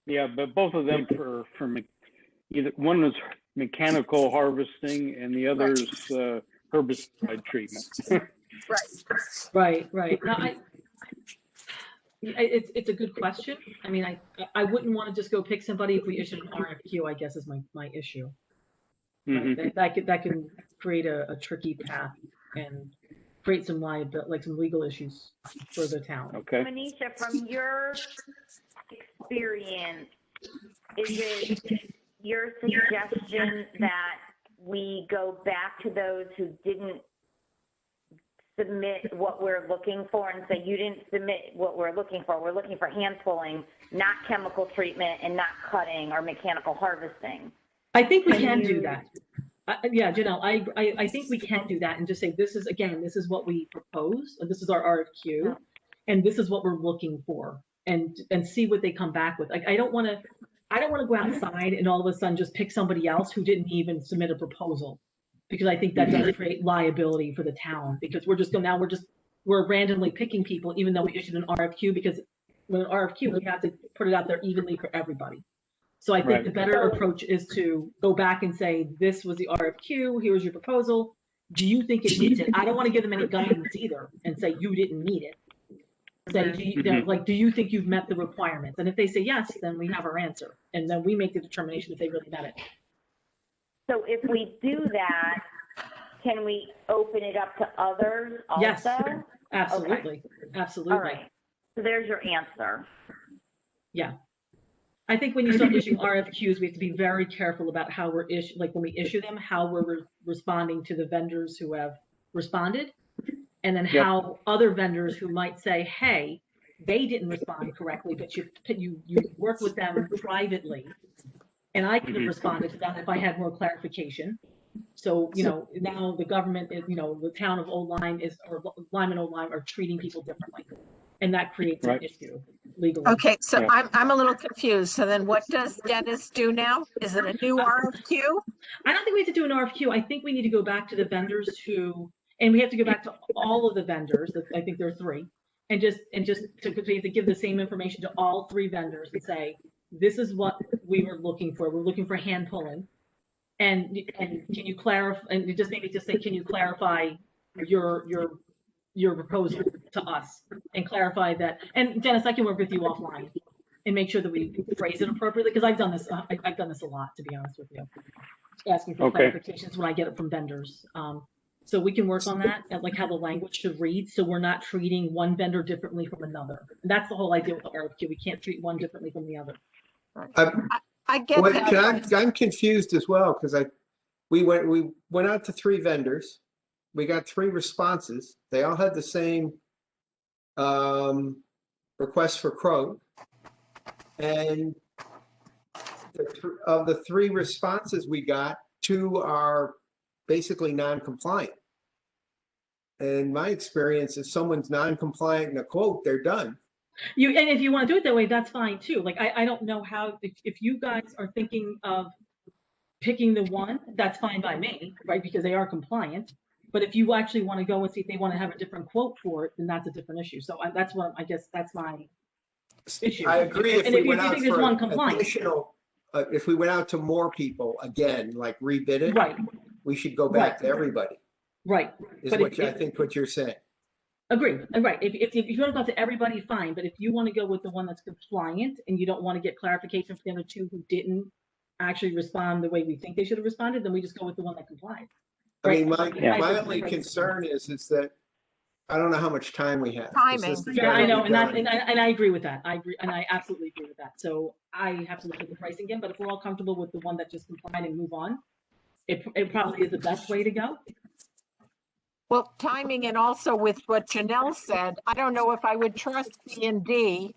Yeah, but both of them either one was mechanical harvesting and the other's herbicide treatment. Right. Right. Now, it's a good question. I mean, I wouldn't want to just go pick somebody if we issued an RFQ, I guess is my issue. Mhm. That can create a tricky path and create some liability, like some legal issues for the town. Okay. Manisha, from your experience, is it your suggestion that we go back to those who didn't submit what we're looking for and say, you didn't submit what we're looking for. We're looking for hand pulling, not chemical treatment and not cutting or mechanical harvesting. I think we can do that. Yeah, Janelle, I think we can do that and just say, this is what we propose, and this is our RFQ, and this is what we're looking for, and see what they come back with. Like, I don't want to go outside and all of a sudden just pick somebody else who didn't even submit a proposal, because I think that does create liability for the town, because we're randomly picking people, even though we issued an RFQ, because with an RFQ, we have to put it out there evenly for everybody. So I think the better approach is to go back and say, this was the RFQ, here's your proposal. Do you think it meets it? I don't want to give them any guidance either and say, you didn't meet it. say, do you, they're like, do you think you've met the requirements? And if they say yes, then we have our answer. And then we make the determination if they really met it. So if we do that, can we open it up to others also? Yes, absolutely. Absolutely. All right. So there's your answer. Yeah. I think when you start issuing RFQs, we have to be very careful about how we're like when we issue them, how we're responding to the vendors who have responded, and then how other vendors who might say, hey, they didn't respond correctly, but you work with them privately, and I could have responded to that if I had more clarification. So, you know, now the government is, you know, the town of Old Lyme or Lyme and Old Lyme are treating people differently. And that creates an issue legally. Okay, so I'm a little confused. So then what does Dennis do now? Is it a new RFQ? I don't think we have to do an RFQ. I think we need to go back to the vendors and we have to go back to all of the vendors. I think there are 3, and just we have to give the same information to all 3 vendors and say, this is what we were looking for. We're looking for hand pulling. And can you clarify, and just maybe just say, can you clarify your proposal to us and clarify that? And Dennis, I can work with you offline and make sure that we phrase it appropriately, because I've done this a lot, to be honest with you, asking for clarifications when I get it from vendors. So we can work on that, and like how the language should read, so we're not treating one vendor differently from another. And that's the whole idea with the RFQ. We can't treat one differently from the other. I get that. I'm confused as well, because we went out to 3 vendors. We got 3 responses. They all had the same request for quote. And of the 3 responses we got, 2 are basically non-compliant. And my experience, if someone's non-compliant in a quote, they're done. And if you want to do it that way, that's fine too. Like, I don't know how, if you guys are thinking of picking the one, that's fine by me, right? Because they are compliant. But if you actually want to go and see if they want to have a different quote for it, then that's a different issue. So that's what, I guess that's my issue. I agree. And if you think there's one compliant, additional, if we went out to more people again, like rebid it, right, we should go back to everybody. Right. Is what I think what you're saying. Agree. Right. If you want to go to everybody, fine. But if you want to go with the one that's compliant and you don't want to get clarification from the other 2 who didn't actually respond the way we think they should have responded, then we just go with the one that complied. Right? I mean, my only concern is that I don't know how much time we have. Timing. Yeah, I know, and I agree with that. I agree, and I absolutely agree with that. So I have to look at the pricing again. But if we're all comfortable with the one that just complied and move on, it probably is the best way to go. Well, timing, and also with what Janelle said, I don't know if I would trust C&D,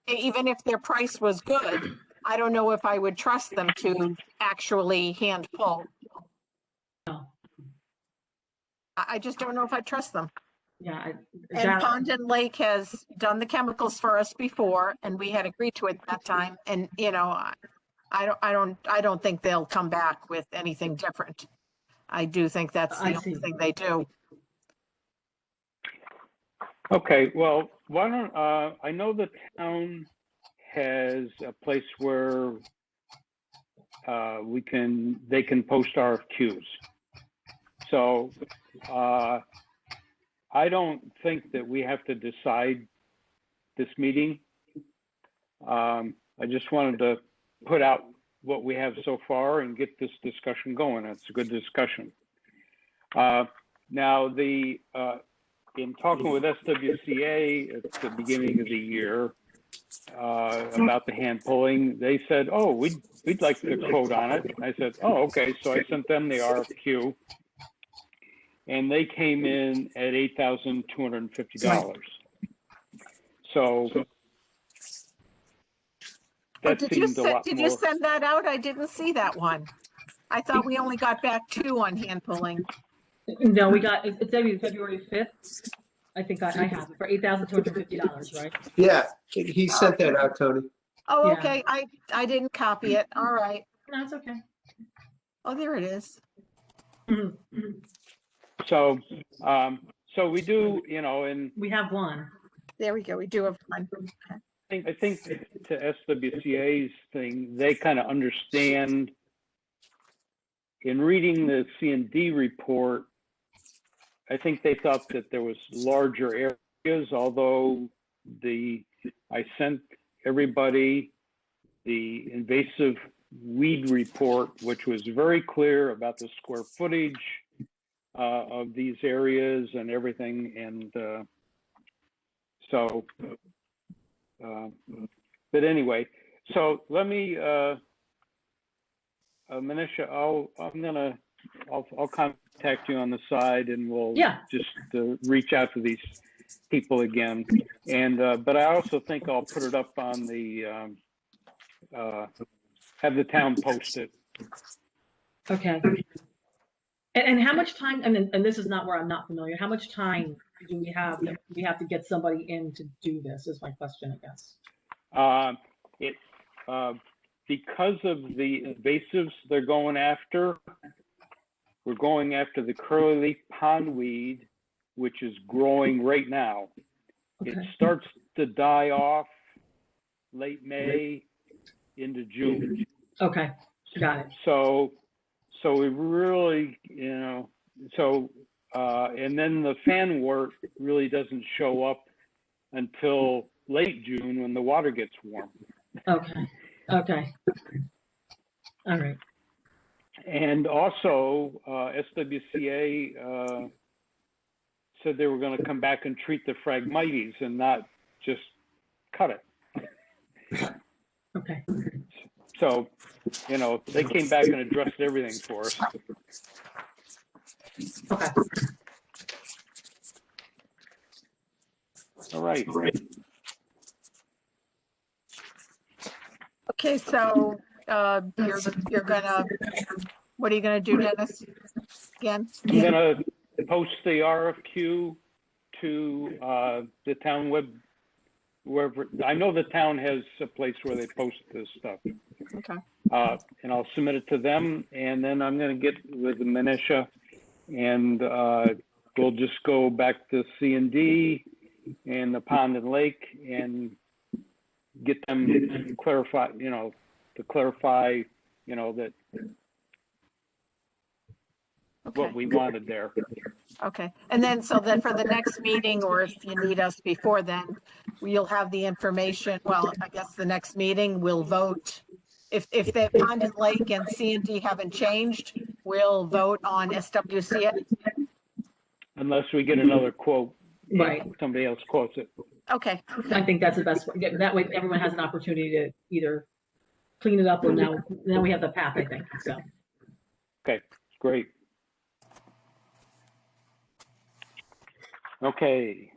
even if their price was good. I don't know if I would trust them to actually hand pull. No. I just don't know if I trust them. Yeah. And Pond and Lake has done the chemicals for us before, and we had agreed to it that time. And you know, I don't think they'll come back with anything different. I do think that's the only thing they do. Okay, well, why don't, I know the town has a place where they can post RFQs. So I don't think that we have to decide this meeting. I just wanted to put out what we have so far and get this discussion going. It's a good discussion. Now, in talking with SWCA at the beginning of the year about the hand pulling, they said, "Oh, we'd like to quote on it." I said, "Oh, okay." So I sent them the RFQ, and they came in at $8,250. So that seemed a lot more. Did you send that out? I didn't see that one. I thought we only got back 2 on hand pulling. No, we got, it's February 5th. I think I have it for $8,250, right? Yeah, he sent that out, Tony. Oh, okay. I didn't copy it. All right. No, it's okay. Oh, there it is. Mm-hmm. So, so we do, you know, and we have one. There we go. We do have one. I think to SWCA's thing, they kind of understand. In reading the C&D report, I think they thought that there was larger areas, although I sent everybody the invasive weed report, which was very clear about the square footage of these areas and everything. And but anyway, so let me, Manisha, I'll contact you on the side, and we'll just reach out to these people again. And but I also think I'll put it up on the have the town post it. Okay. And how much time? And this is not where I'm not familiar. How much time do we have? That we have to get somebody in to do this? Is my question, I guess. Because of the invasives they're going after, we're going after the curly pondweed, which is growing right now. Okay. It starts to die off late May into June. Okay, got it. So we really, and then the fanwort really doesn't show up until late June when the water gets warm. Okay. Okay. All right. And also, SWCA said they were going to come back and treat the Phragmites and not just cut it. Okay. So, they came back and addressed everything for us. Okay. All right. Okay, so you're gonna, what are you gonna do, Dennis? Again? I'm gonna post the RFQ to the town web, wherever. I know the town has a place where they post this stuff. Okay. And I'll submit it to them, and then I'm gonna get with Manisha, and we'll just go back to C&D and the pond and lake and get them to clarify, that, Okay. what we wanted there. Okay, and then so then for the next meeting, or if you need us before then, we'll have the information. Well, I guess the next meeting we'll vote. If the pond and lake and C&D haven't changed, we'll vote on SWCA. Unless we get another quote. Right. Somebody else quotes it. Okay. I think that's the best way. That way everyone has an opportunity to either clean it up or now we have the path, I think, so. Okay, great. Okay.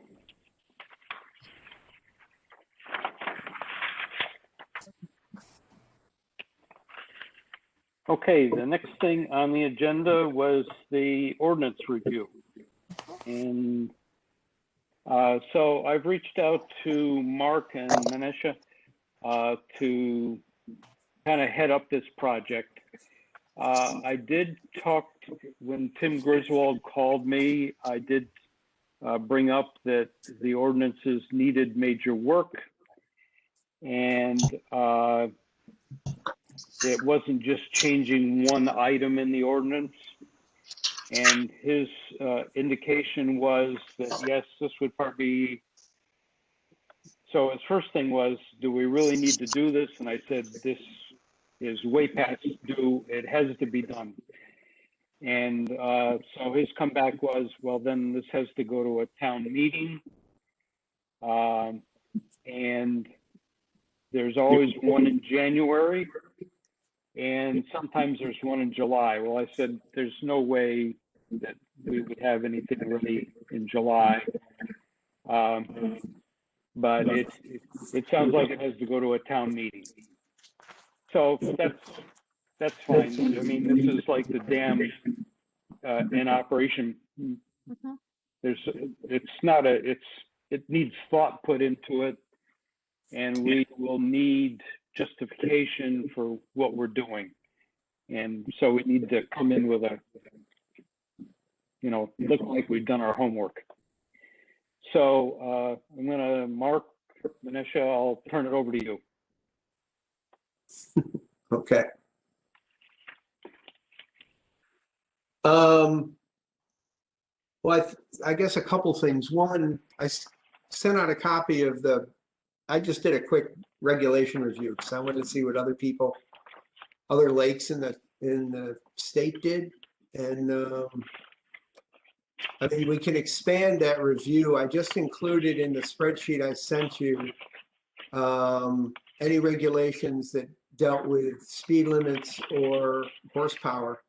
Okay, the next thing on the agenda was the ordinance review. And so I've reached out to Mark and Manisha to kind of head up this project. I did talk when Tim Griswold called me. I did bring up that the ordinances needed major work, and it wasn't just changing one item in the ordinance. And his indication was that, yes, this would probably, so his first thing was, do we really need to do this? And I said, this is way past due. It has to be done. And so his comeback was, well, then this has to go to a town meeting. And there's always one in January, and sometimes there's one in July. Well, I said, there's no way that we would have anything ready in July. But it sounds like it has to go to a town meeting. So that's fine. I mean, this is like the dam in operation. It needs thought put into it, and we will need justification for what we're doing. And so we need to come in with look like we've done our homework. So I'm gonna, Mark, Manisha, I'll turn it over to you. Okay. Well, I guess a couple things. One, sent out a copy of I just did a quick regulation review because I wanted to see what other lakes in the state did. And I mean, we can expand that review. I just included in the spreadsheet I sent you any regulations that dealt with speed limits or horsepower,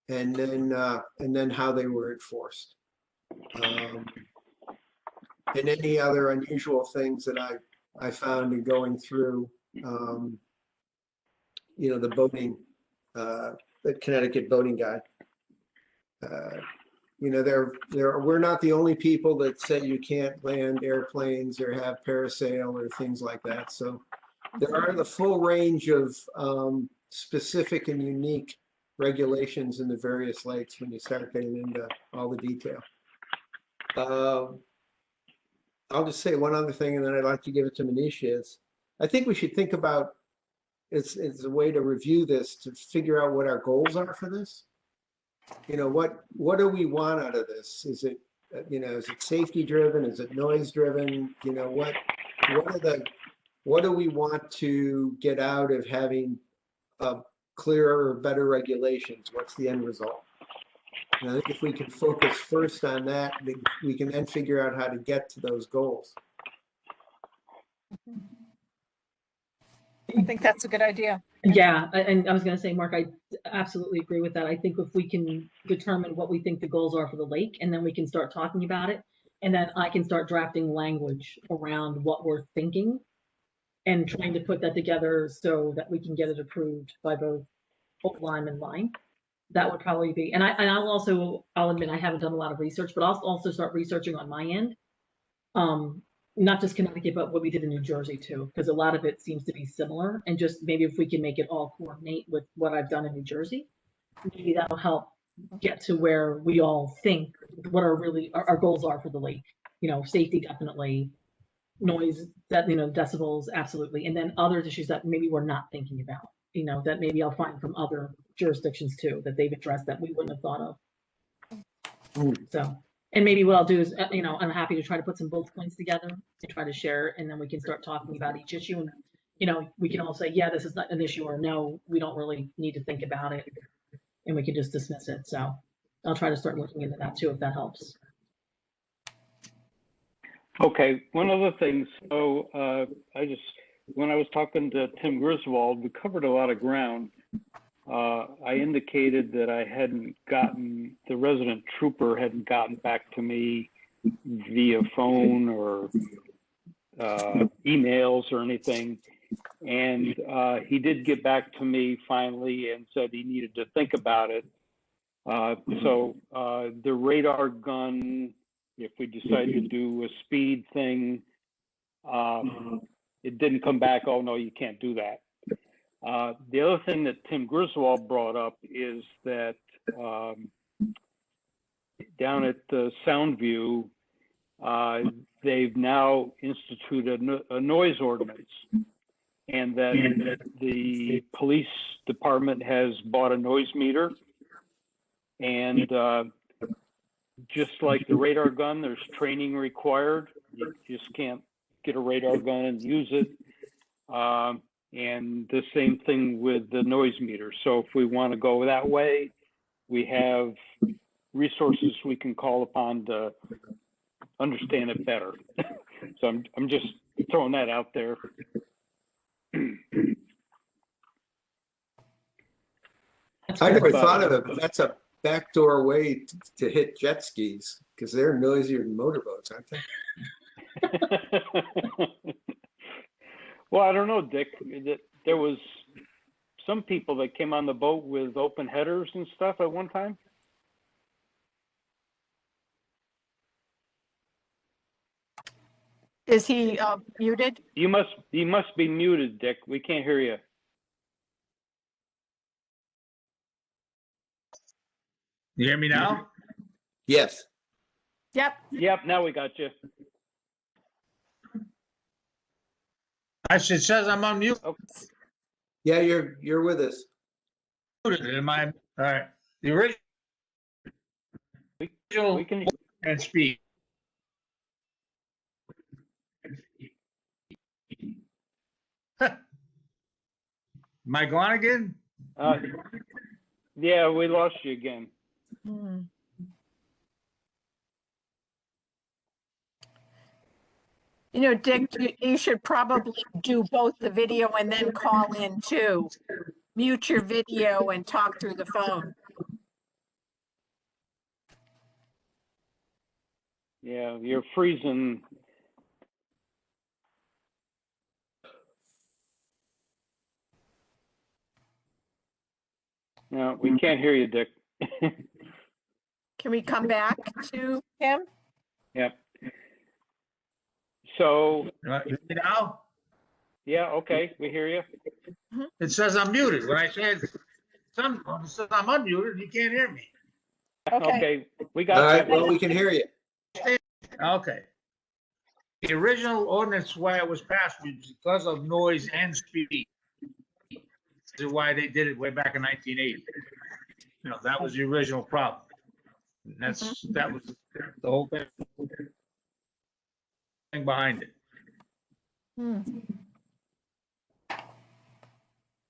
and then how they were enforced, and any other unusual things that I found in going through, the boating, the Connecticut boating guide. We're not the only people that say you can't land airplanes or have parasail or things like that. So there are the full range of specific and unique regulations in the various lakes when you start getting into all the detail. I'll just say one other thing, and then I'd like to give it to Manish. Is I think we should think about it's a way to review this to figure out what our goals are for this. What do we want out of this? Is it is it safety driven? Is it noise driven? What do we want to get out of having clearer or better regulations? What's the end result? And I think if we can focus first on that, we can then figure out how to get to those goals. I think that's a good idea. Yeah, and I was going to say, Mark, I absolutely agree with that. I think if we can determine what we think the goals are for the lake, and then we can start talking about it, and then I can start drafting language around what we're thinking and trying to put that together so that we can get it approved by both Lime and Line. That would probably be, and I'll admit I haven't done a lot of research, but I'll also start researching on my end. Not just Connecticut, but what we did in New Jersey too, because a lot of it seems to be similar. And just maybe if we can make it all coordinate with what I've done in New Jersey, maybe that'll help get to where we all think what our goals are for the lake. Safety definitely, noise, decibels, absolutely, and then other issues that maybe we're not thinking about. That maybe I'll find from other jurisdictions too that they've addressed that we wouldn't have thought of. So. And maybe what I'll do is, I'm happy to try to put some bullet points together and try to share it, and then we can start talking about each issue. And, we can all say, yeah, this is not an issue, or no, we don't really need to think about it, and we can just dismiss it. So I'll try to start looking into that too, if that helps. Okay, one other thing. So when I was talking to Tim Griswold, we covered a lot of ground. I indicated that the resident trooper hadn't gotten back to me via phone or emails or anything. And he did get back to me finally and said he needed to think about it. So the radar gun, if we decide to do a speed thing, it didn't come back, oh no, you can't do that. The other thing that Tim Griswold brought up is that down at Soundview, they've now instituted a noise ordinance, and that the police department has bought a noise meter, and just like the radar gun, there's training required. You just can't get a radar gun and use it. And the same thing with the noise meter. So if we want to go that way, we have resources we can call upon to understand it better. So I'm just throwing that out there. I never thought of it, but that's a backdoor way to hit jet skis, because they're noisier than motorboats, aren't they? Well, I don't know, Dick. There was some people that came on the boat with open headers and stuff at one time. Is he muted? You must be muted, Dick. We can't hear you. You hear me now? Yes. Yep. Yep. Now we got you. It says I'm on mute. Okay. Yeah, you're with us. Am I? All right. The original We can. and speed. Am I gone again? Yeah, we lost you again. Hmm. You know, Dick, you should probably do both the video and then call in too. Mute your video and talk through the phone. Yeah, you're freezing. No, we can't hear you, Dick. Can we come back to him? Yep. So, Now, yeah, okay, we hear you. it says I'm muted. When I say it says I'm unmuted, you can't hear me. Okay, we All got right, you. well, we can hear you. Okay. The original ordinance why it was passed was because of noise and speed. This is why they did it way back in 1980. You know, that was the original problem. And that was the whole thing behind it. Hmm.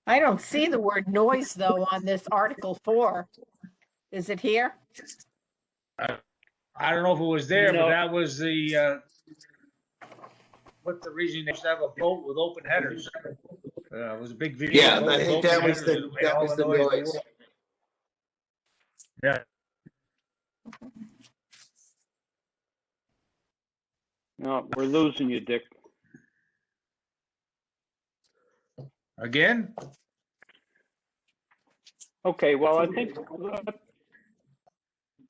I don't see the word noise though on this Article 4. Is it here? I don't know if it was there, No. but that was the what the reason they used to have a boat with open headers. It was a big video. Yeah, boat I with think open that was headers, the, it made that all was the in the noise. world. Yeah. No, we're losing you, Dick. Again? Okay, well, I think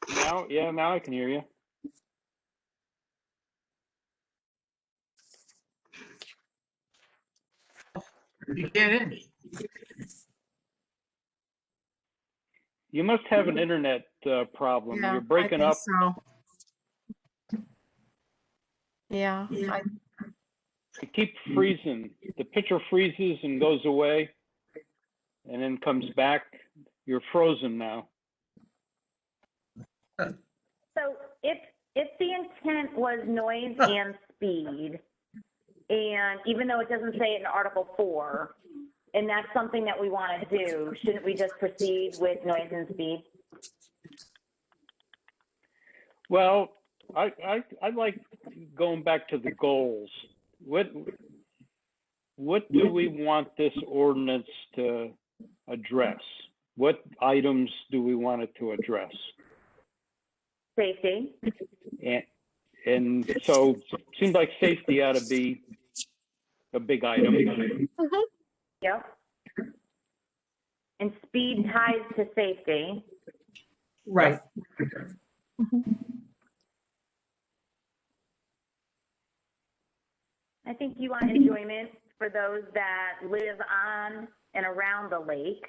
now I can hear you. You can't hear me. You must have an internet problem. Yeah, You're breaking I up. think so. Yeah, You keep freezing. The picture freezes and goes away and then comes back. You're frozen now. So if the intent was noise and speed, and even though it doesn't say it in Article 4, and that's something that we want to do, shouldn't we just proceed with noise and speed? Well, I like going back to the goals. What do we want this ordinance to address? What items do we want it to address? Safety. And so it seems like safety ought to be a big item. Yep. And speed ties to safety. Right. I think you want enjoyment for those that live on and around the lake.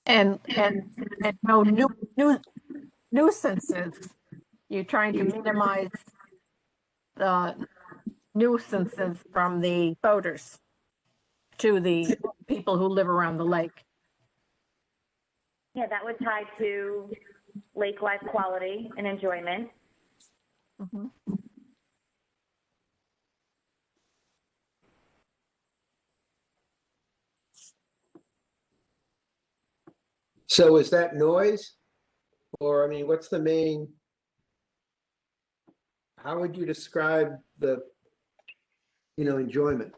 and no nuisances. You're trying to minimize the nuisances from the boaters to the people who live around the lake. Yeah, that would tie to lake life quality and enjoyment. Mhm. So is that noise? Or, I mean, what's the main, how would you describe the, enjoyment?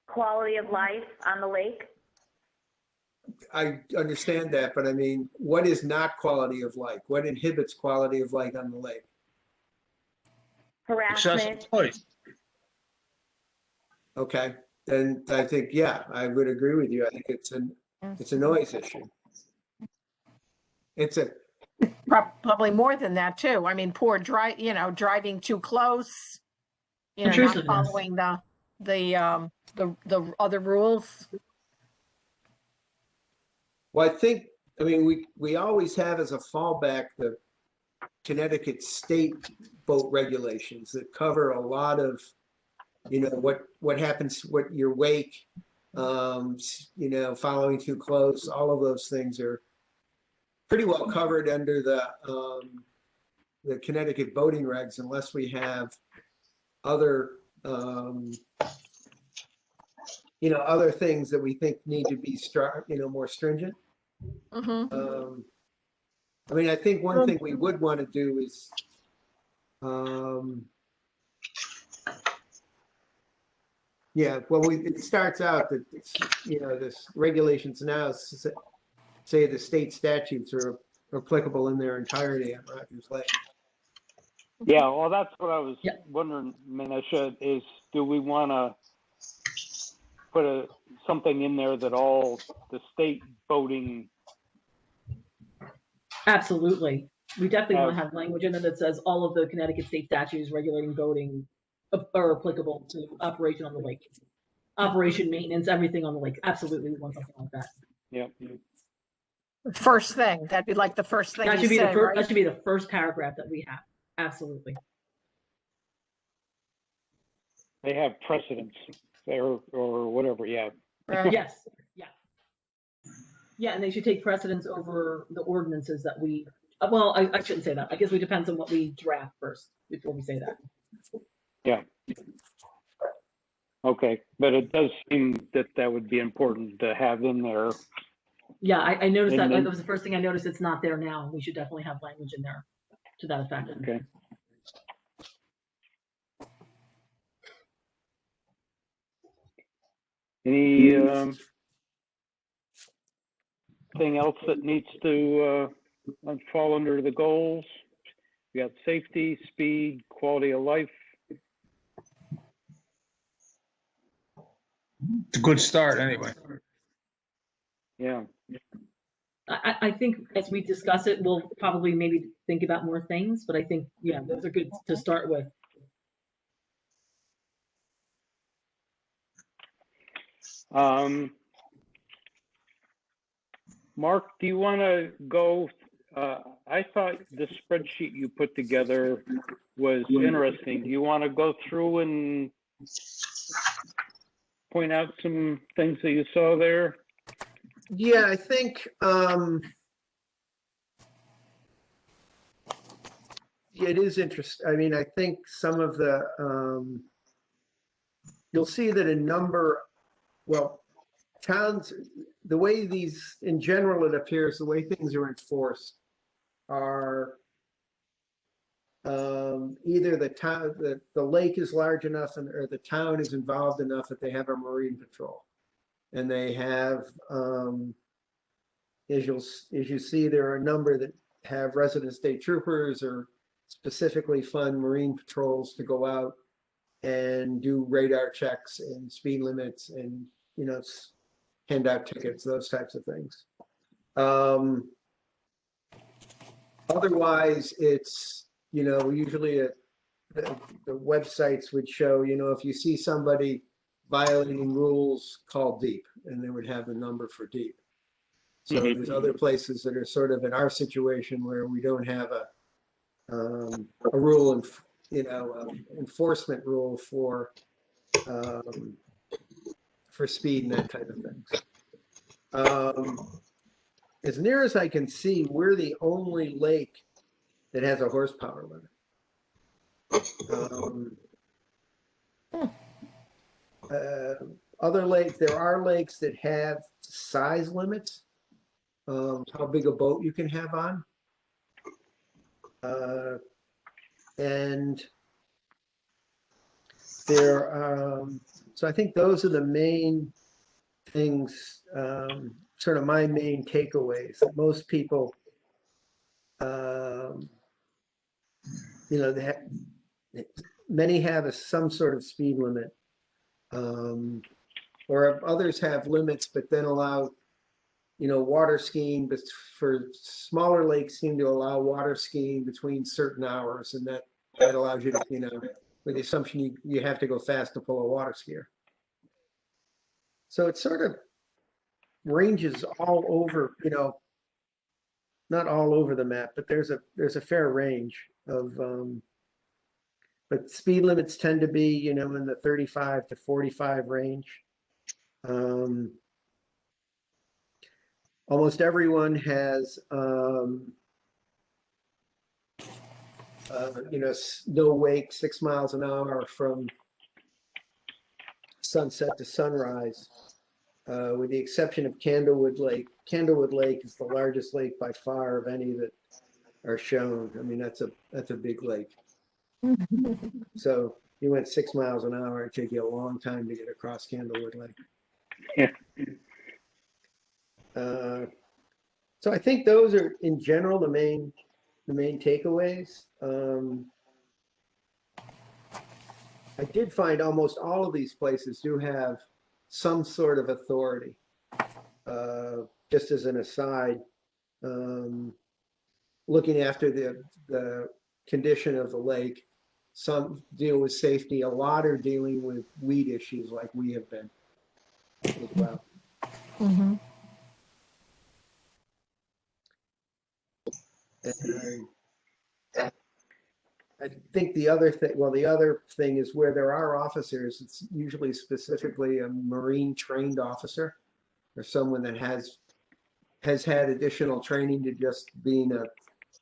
Quality of life on the lake. I understand that, but I mean, what is not quality of life? What inhibits quality of life on the lake? Harassment. Excessive noise. Okay, then I think, yeah, I would agree with you. I think it's a noise issue. It's a, Probably more than that too. I mean, driving too close, not Intrusiveness. following the other rules. well, I mean, we always have as a fallback the Connecticut state boat regulations that cover a lot of, what happens, what your wake, following too close, all of those things are pretty well covered under the Connecticut boating regs, unless we have other other things that we think need to be more stringent. Mhm. I mean, I think one thing we would want to do is, yeah, well, it starts out that, this regulations now say the state statutes are applicable in their entirety on Rogers Lake. Yeah, well, that's what I was Yeah. wondering, Manisha, is do we want to put something in there that all the state boating, Absolutely. We definitely want to have language in there that says all of the Connecticut state statutes regulating boating are applicable to operation on the lake. Operation, maintenance, everything on the lake. Absolutely, we want something like that. yeah. First thing, that'd be like the first thing That you should be the say, first. right? That should be the first paragraph that we have. Absolutely. They have precedence there or whatever, yeah. Right. Yes. Yeah. Yeah, and they should take precedence over the ordinances that we. Well, I shouldn't say that. I guess it depends on what we draft first before we say that. Yeah. Okay, but it does seem that would be important to have in there. Yeah, I noticed And that. then- That was the first thing I noticed. It's not there now. We should definitely have language in there to that effect. Okay. Any thing else that needs to fall under the goals? We got safety, speed, quality of life. It's a good start, anyway. Yeah. I think as we discuss it, we'll probably maybe think about more things, but I think, yeah, those are good to start with. Mark, do you want to go? I thought the spreadsheet you put together was interesting. Do you want to go through and point out some things that you saw there? Yeah, I think, it is interesting. I mean, I think some of the, you'll see that a number, well, towns, the way these, in general, it appears, the way things are enforced are either the town, the lake is large enough or the town is involved enough that they have a marine patrol. And they have, as you see, there are a number that have resident state troopers or specifically fund marine patrols to go out and do radar checks and speed limits and, hand out tickets, those types of things. Otherwise, it's, usually the websites would show, if you see somebody violating rules, call deep, and they would have the number for deep. So there's other places that are sort of in our situation where we don't have a rule and enforcement rule for speed and that type of things. As near as I can see, we're the only lake that has a horsepower limit. Other lakes, there are lakes that have size limits, how big a boat you can have on. And there, so I think those are the main things, sort of my main takeaways. Most people, many have some sort of speed limit, or others have limits, but then allow, water skiing. But for smaller lakes, seem to allow water skiing between certain hours, and that allows you to, with the assumption you have to go fast to pull a water skier. So it sort of ranges all over, not all over the map, but there's a fair range of, but speed limits tend to be, in the 35 to 45 range. Almost everyone has, no wake 6 miles an hour from sunset to sunrise, with the exception of Candlewood Lake. Candlewood Lake is the largest lake by far of any that are shown. I mean, that's a big lake. So you went 6 miles an hour, it'd take you a long time to get across Candlewood Lake. Yeah. So I think those are, in general, the main takeaways. I did find almost all of these places do have some sort of authority. Just as an aside, looking after the condition of the lake, some deal with safety, a lot are dealing with weed issues like we have been as well. Mm-hmm. And I think the other thing is where there are officers, it's usually specifically a Marine trained officer or someone that has had additional training to just being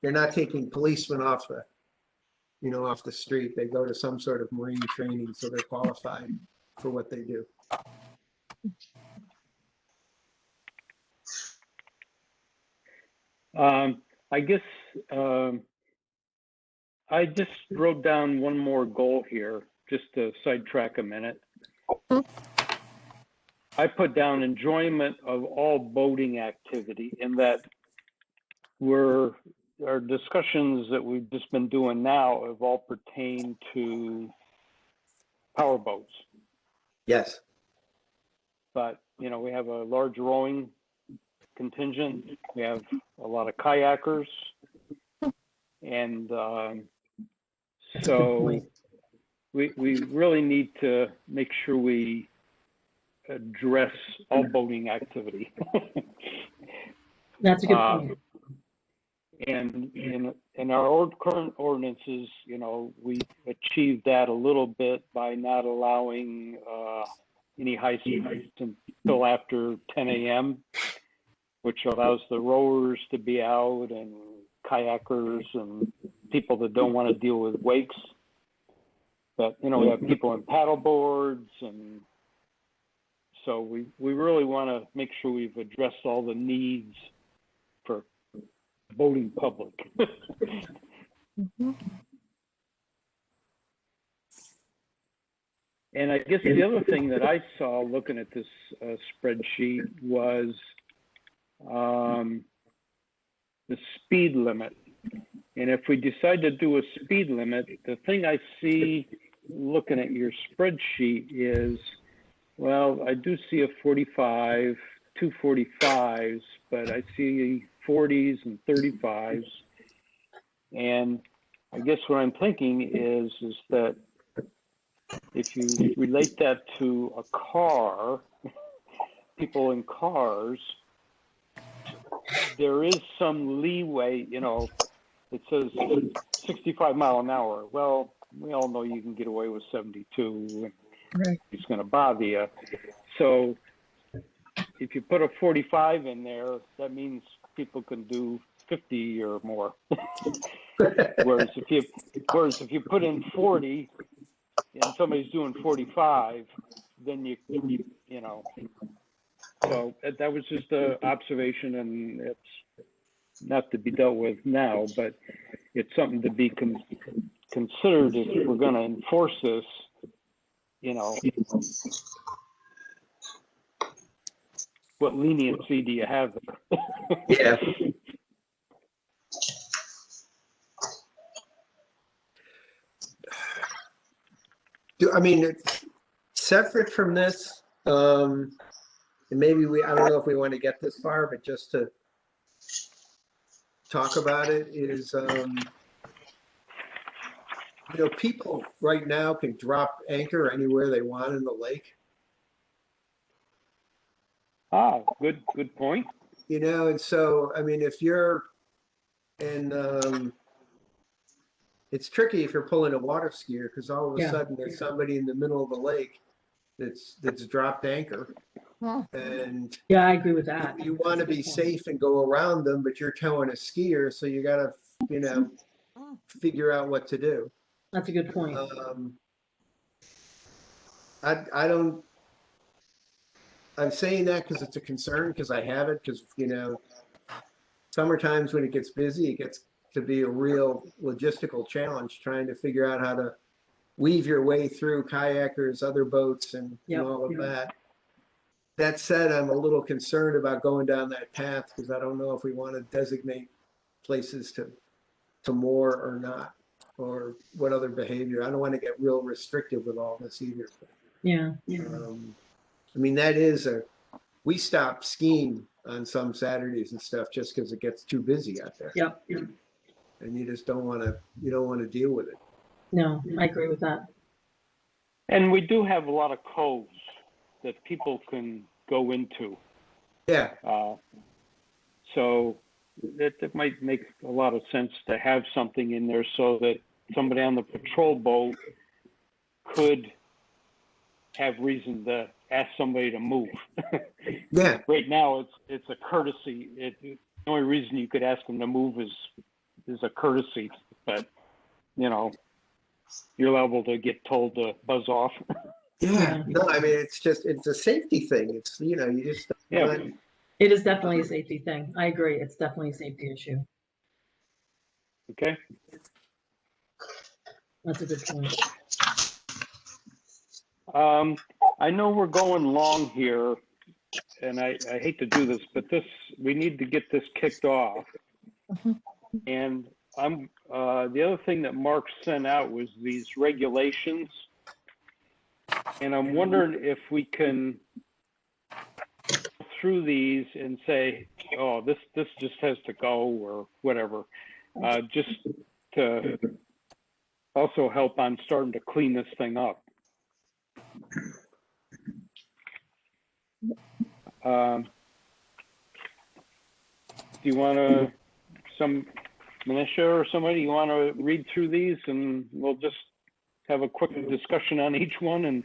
they're not taking policemen off the street. They go to some sort of Marine training, so they're qualified for what they do. I guess I just wrote down one more goal here, just to sidetrack a minute. I put down enjoyment of all boating activity, in that our discussions that we've just been doing now have all pertained to power boats. Yes. But, we have a large rowing contingent. We have a lot of kayakers. And so we really need to make sure we address all boating activity. That's a good point. And in our current ordinances, we achieved that a little bit by not allowing any high seas until after 10 a.m., which allows the rowers to be out and kayakers and people that don't want to deal with wakes. But, we have people in paddle boards, and so we really want to make sure we've addressed all the needs for boating public. Mm-hmm. And I guess the other thing that I saw looking at this spreadsheet was the speed limit. And if we decide to do a speed limit, the thing I see looking at your spreadsheet is, well, I do see a 45, two 45s, but I see 40s and 35s. And I guess what I'm thinking is that if you relate that to a car, people in cars, there is some leeway, it says 65 mile an hour. Well, we all know you can get away with 72 and Right. it's going to bother you. So if you put a 45 in there, that means people can do 50 or more. Whereas if you put in 40 and somebody's doing 45, then you know. So that was just an observation, and it's not to be dealt with now, but it's something to be considered if we're going to enforce this. What leniency do you have there? Yeah. I mean, it's separate from this, and maybe I don't know if we want to get this far, but just to talk about it is, people right now can drop anchor anywhere they want in the lake. Ah, good point. And so, I mean, if you're in, it's tricky if you're pulling a water skier, because all of a sudden there's somebody in the middle of the lake that's dropped anchor. And yeah, I agree with that. You want to be safe and go around them, but you're towing a skier, so you got to, figure out what to do. That's a good point. I don't I'm saying that because it's a concern, because I have it, because, summer times when it gets busy, it gets to be a real logistical challenge trying to figure out how to weave your way through kayakers, other boats, and all of that. That said, I'm a little concerned about going down that path because I don't know if we want to designate places to moor or not, or what other behavior. I don't want to get real restrictive with all this either. Yeah. I mean, we stop skiing on some Saturdays and stuff just because it gets too busy out there. Yep. And you just don't want to deal with it. No, I agree with that. And we do have a lot of coves that people can go into. Yeah. So it might make a lot of sense to have something in there so that somebody on the patrol boat could have reason to ask somebody to move. Yeah. Right now, it's a courtesy. The only reason you could ask them to move is a courtesy, but you're liable to get told to buzz off. Yeah. No, I mean, it's a safety thing. It's, you just don't want. It is definitely a safety thing. I agree. It's definitely a safety issue. Okay. That's a good point. I know we're going long here, and I hate to do this, but we need to get this kicked off. And the other thing that Mark sent out was these regulations, and I'm wondering if we can go through these and say, oh, this just has to go or whatever, just to also help on starting to clean this thing up. Do you want to, Manisha or somebody, you want to read through these and we'll just have a quick discussion on each one? And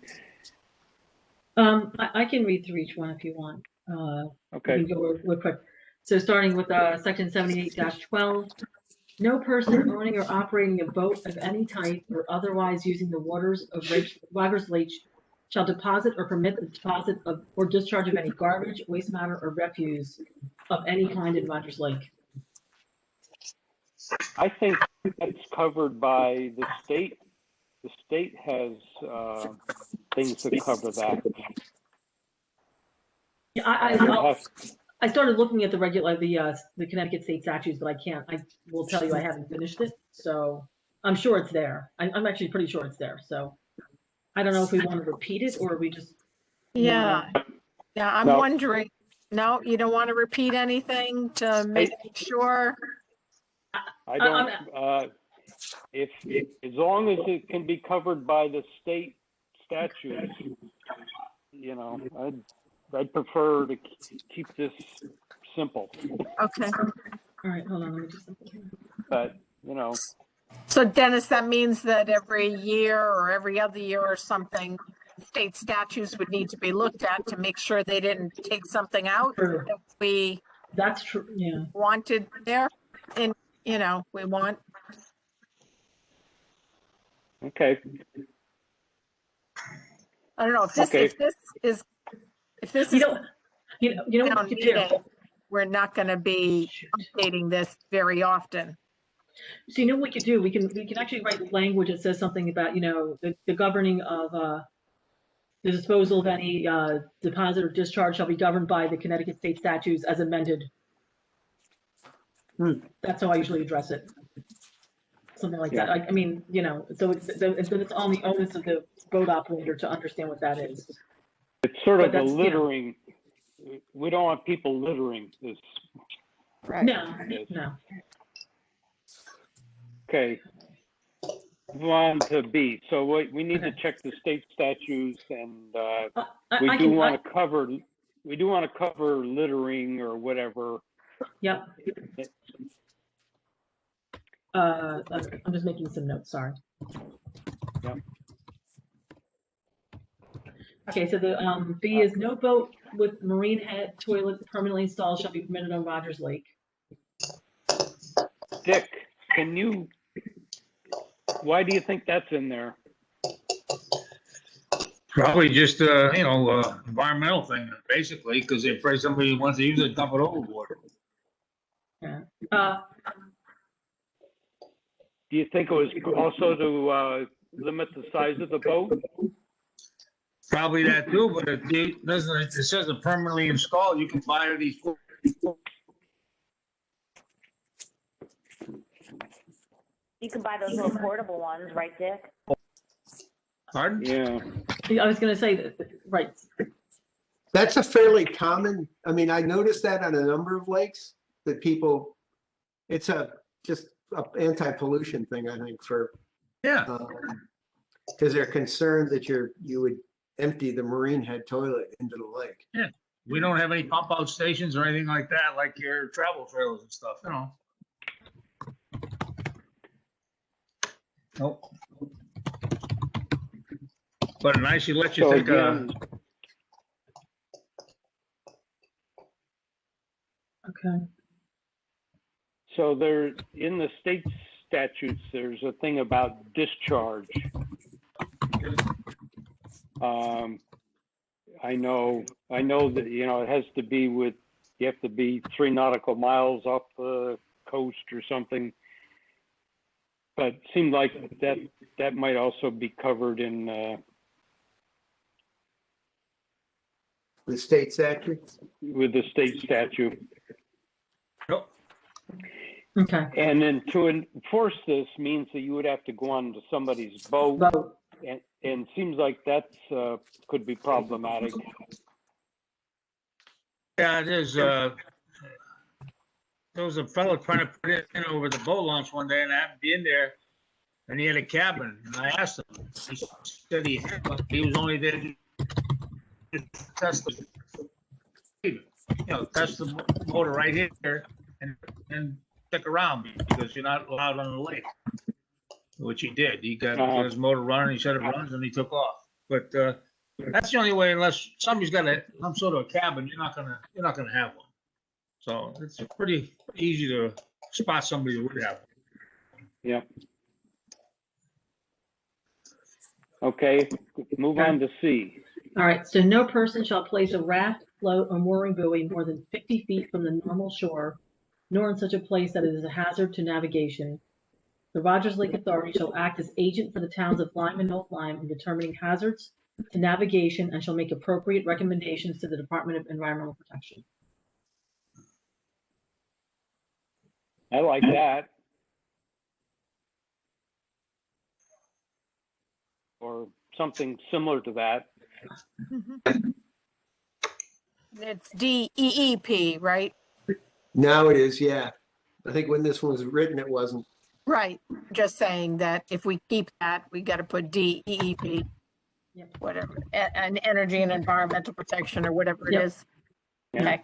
I can read through each one if you want. okay. We can go real quick. So starting with section 78-12, no person owning or operating a boat of any type or otherwise using the waters of Rivers Lake shall deposit or permit the deposit of or discharge of any garbage, waste matter, or refuse of any kind in Rogers Lake. I think that's covered by the state. The state has things that cover that. Yeah, I started looking at the Connecticut state statutes, but I will tell you I haven't finished it. So I'm sure it's there. I'm actually pretty sure it's there. So I don't know if we want to repeat it or we just. Yeah. I'm wondering, no, you don't want to repeat anything to make sure? I don't, if as long as it can be covered by the state statutes, I'd prefer to keep this simple. Okay. All right, hold on, let me just. But, So Dennis, that means that every year or every other year or something, state statutes would need to be looked at to make sure they didn't take something out that we. That's true, yeah. Wanted there, and we want. Okay. I don't know if this is you know what we could do? We're not going to be updating this very often. So you know what we could do? We can actually write language that says something about the governing of the disposal of any deposit or discharge shall be governed by the Connecticut state statutes as amended. That's how I usually address it. Something like that. I mean, so it's on the onus of the boat operator to understand what that is. It's sort of a littering. We don't want people littering this. Right. No. Okay. Move on to B. So we need to check the state statutes, and we do want to cover littering or whatever. Yep. I'm just making some notes. Sorry. Yep. Okay, so the B is no boat with marine head toilet permanently installed shall be permitted on Rogers Lake. Dick, why do you think that's in there? Probably just, environmental thing, basically, because they're afraid somebody wants to use it, dump it overboard. Yeah. Do you think it was also to limit the size of the boat? Probably that too, but it doesn't, it says a permanently installed, you can buy these. You can buy those little portable ones, right, Dick? Pardon? Yeah. I was gonna say that, right. That's a fairly common, I mean, I noticed that on a number of lakes that people, it's just a anti-pollution thing, I think, for, Yeah, because they're concerned that you would empty the marine head toilet into the lake. we don't have any pump out stations or anything like that, like your travel trailers and stuff, you know. Nope. But nice, you let you So take again, Okay. so there, in the state statutes, there's a thing about discharge. I know that, it has to be with, you have to be 3 nautical miles off the coast or something. But it seemed like that might also be covered in, The state statute. with the state statute. Nope. Okay. And then to enforce this means that you would have to go onto somebody's boat. Vote. And it seems like that's, could be problematic. Yeah, it is, there was a fellow trying to put it in over the boat launch one day and I happened to be in there and he had a cabin and I asked him, he said he was only there to test test the motor right here and stick around because you're not allowed on the lake. Which he did. He got his motor running, he said it runs and he took off. But that's the only way, unless somebody's got some sort of a cabin, you're not gonna have one. So it's pretty easy to spot somebody who would have one. Yep. Okay, move on to C. All right, so no person shall place a raft, float, or mooring buoy more than 50 feet from the normal shore, nor in such a place that it is a hazard to navigation. The Rogers Lake Authority shall act as agent for the towns of Lyme and Old Lyme in determining hazards to navigation and shall make appropriate recommendations to the Department of Environmental Protection. I like that. Or something similar to that. It's DEEP, right? Now it is, yeah. I think when this one was written, it wasn't. Right. Just saying that if we keep that, we got to put DEEP, Yep. whatever, and energy and environmental protection or whatever it Yep. is. Okay.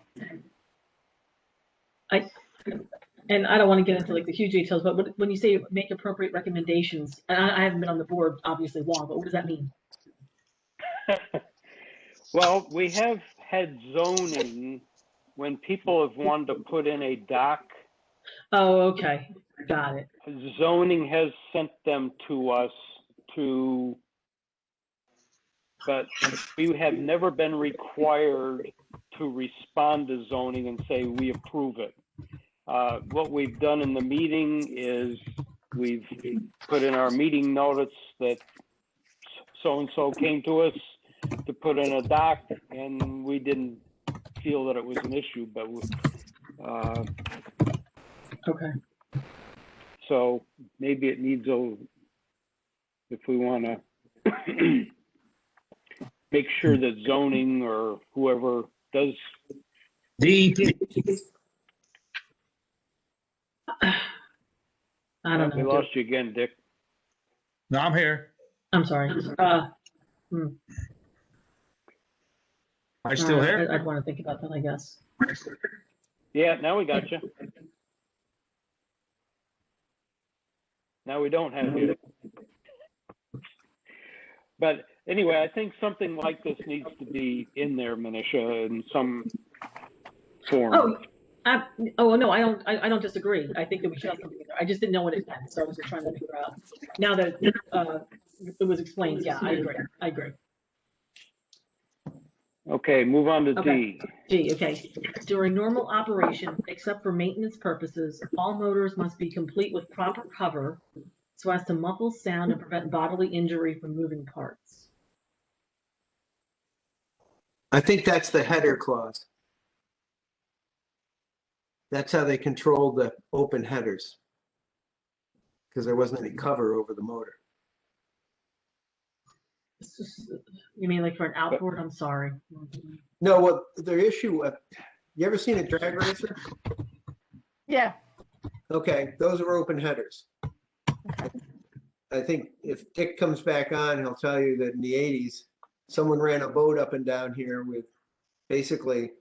And I don't want to get into like the huge details, but when you say make appropriate recommendations, and I haven't been on the board obviously long, but what does that mean? Well, we have had zoning when people have wanted to put in a dock. Oh, okay. Got it. Zoning has sent them to us but we have never been required to respond to zoning and say we approve it. What we've done in the meeting is we've put in our meeting notice that so-and-so came to us to put in a dock and we didn't feel that it was an issue, but Okay. so maybe it needs if we want to make sure that zoning or whoever does. DEP. I don't know. We lost you again, Dick. No, I'm here. I'm sorry. Are you still here? I'd want to think about that, I guess. Yeah, now we got you. Now we don't have you. But anyway, I think something like this needs to be in there, Manisha, in some form. No, I don't disagree. I think that we should have something in there. I just didn't know what it meant, so I was just trying to figure out. Now that it was explained, yeah, I agree. Okay, move on to Okay. D. G, okay. During normal operation, except for maintenance purposes, all motors must be complete with proper cover so as to muffle sound and prevent bodily injury from moving parts. I think that's the header clause. That's how they controlled the open headers. Because there wasn't any cover over the motor. You mean like for an outboard? I'm sorry. No, what the issue, you ever seen a drag racer? Yeah. Okay, those are open headers. I think if Dick comes back on, he'll tell you that in the 80s, someone ran a boat up and down here with basically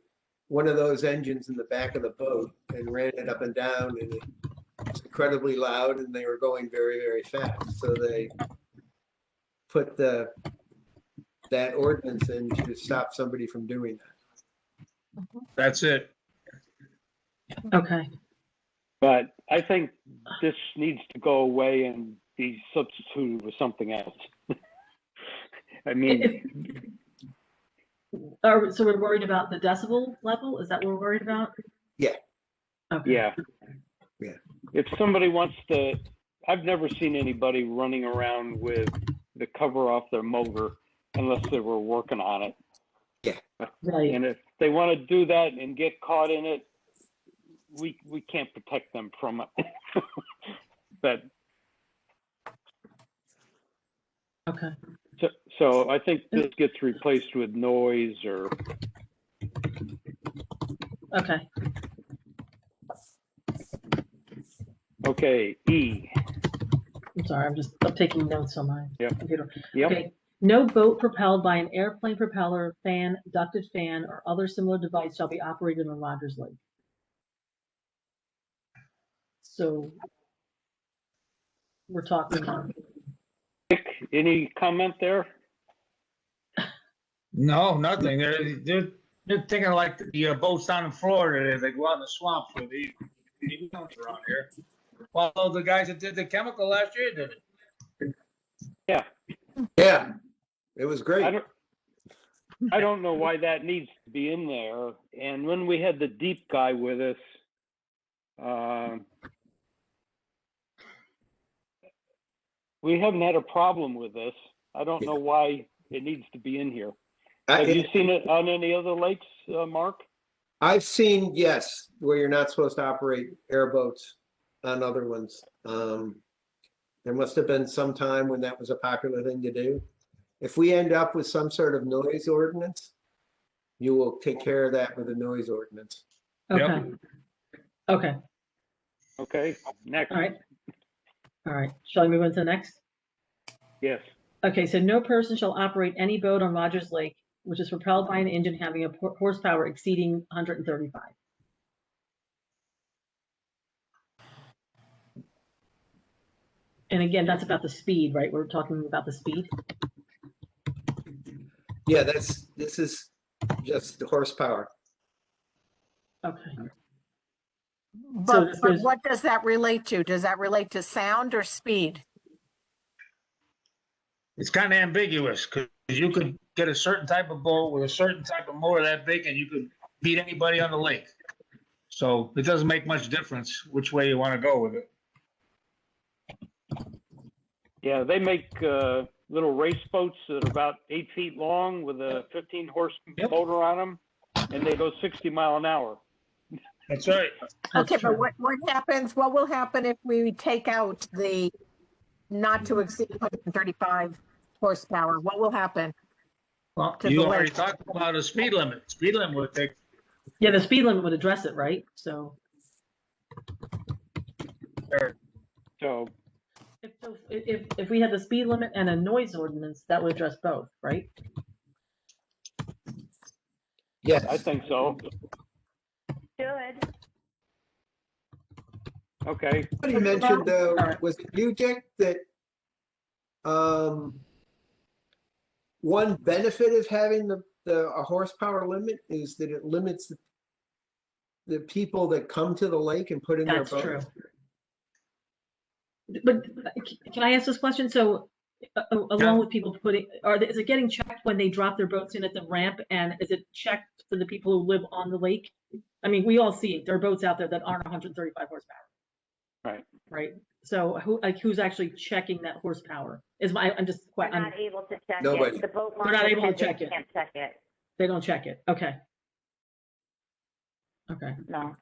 one of those engines in the back of the boat and ran it up and down, and it was incredibly loud, and they were going very, very fast. So they put that ordinance in to stop somebody from doing that. That's it. Okay. But I think this needs to go away and be substituted with something else. I mean, So we're worried about the decibel level? Is that what we're worried about? Yeah. Okay. yeah. Yeah. If somebody wants to, I've never seen anybody running around with the cover off their motor unless they were working on it. Yeah. Right. And if they want to do that and get caught in it, we can't protect them from it. But Okay. so I think this gets replaced with noise or Okay. okay, E. I'm sorry. I'm taking notes on my computer. Yep. Okay. No boat propelled by an airplane propeller, fan, ducted fan, or other similar device shall be operated on Rogers Lake. So we're talking. Nick, any comment there? No, nothing. They're thinking like the boats down in Florida. They go out in the swamps with the boats around here. Well, the guys that did the chemical last year did it. Yeah. Yeah. It was great. I don't know why that needs to be in there. And when we had the deep guy with us, we haven't had a problem with this. I don't know why it needs to be in here. Have you seen it on any other lakes, Mark? I've seen, yes, where you're not supposed to operate airboats on other ones. There must have been some time when that was a popular thing to do. If we end up with some sort of noise ordinance, you will take care of that with a noise ordinance. Okay. Yep. Okay. Okay, next. All right. All right. Shall I move on to the next? Yes. Okay. So no person shall operate any boat on Rogers Lake which is propelled by an engine having a horsepower exceeding 135. And again, that's about the speed, right? We're talking about the speed. Yeah, this is just the horsepower. Okay. But what does that relate to? Does that relate to sound or speed? It's kind of ambiguous because you could get a certain type of boat with a certain type of motor that big and you could beat anybody on the lake. So it doesn't make much difference which way you want to go with it. Yeah, they make little race boats that are about 8 feet long with a 15 horse motor on them, and they go 60 miles an hour. That's right. Okay, but what happens, what will happen if we take out the not to exceed 135 horsepower? What will happen? Well, you already talked about a speed limit. Speed limit would take. Yeah, the speed limit would address it, right? So. So. If we had the speed limit and a noise ordinance, that would address both, right? Yes, I think so. Should. Okay. Somebody mentioned though, was it you, Dick, that one benefit of having a horsepower limit is that it limits the people that come to the lake and put in their boat. That's true. But can I ask this question? So along with people putting, is it getting checked when they drop their boats in at the ramp? And is it checked for the people who live on the lake? I mean, we all see it. There are boats out there that aren't 135 horsepower. Right. Right. So who's actually checking that horsepower? I'm just quite. We're not able to check Nobody. it. The boat We're not able to launch check it. can't check it. They don't check it. Okay. Okay. No.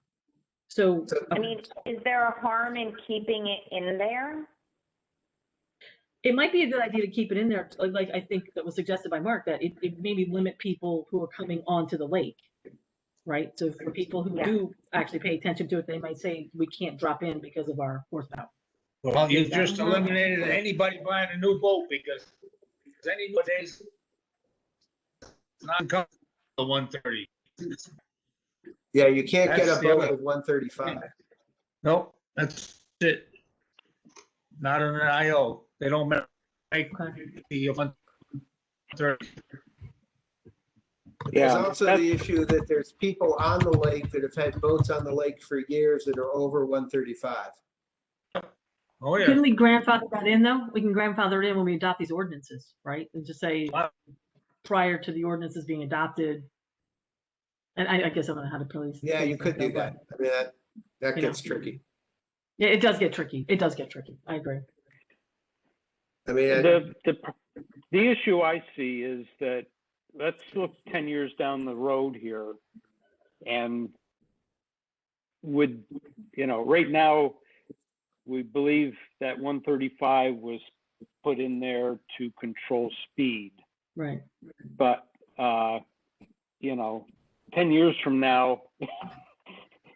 So, I mean, is there a harm in keeping it in there? it might be a good idea to keep it in there, like I think that was suggested by Mark, that it maybe limit people who are coming onto the lake, right? So for people who do actually pay attention to it, they might say, we can't drop in because of our horsepower. Well, you just eliminated anybody buying a new boat because any nowadays it's not coming to 130. Yeah, you can't get That's a the boat other- with 135. Nope, that's it. Not an IO. They don't make the 130. There's Yeah, also that's- the issue that there's people on the lake that have had boats on the lake for years that are over 135. Oh, yeah. Couldn't we grandfather that in though? We can grandfather it in when we adopt these ordinances, right? And just say prior to the ordinances being adopted. And I guess I don't know how to police. Yeah, you could do that. I mean, that You gets know. tricky. Yeah, it does get tricky. It does get tricky. I agree. I mean, The issue I see is that let's look 10 years down the road here, and right now we believe that 135 was put in there to control speed, Right. but 10 years from now,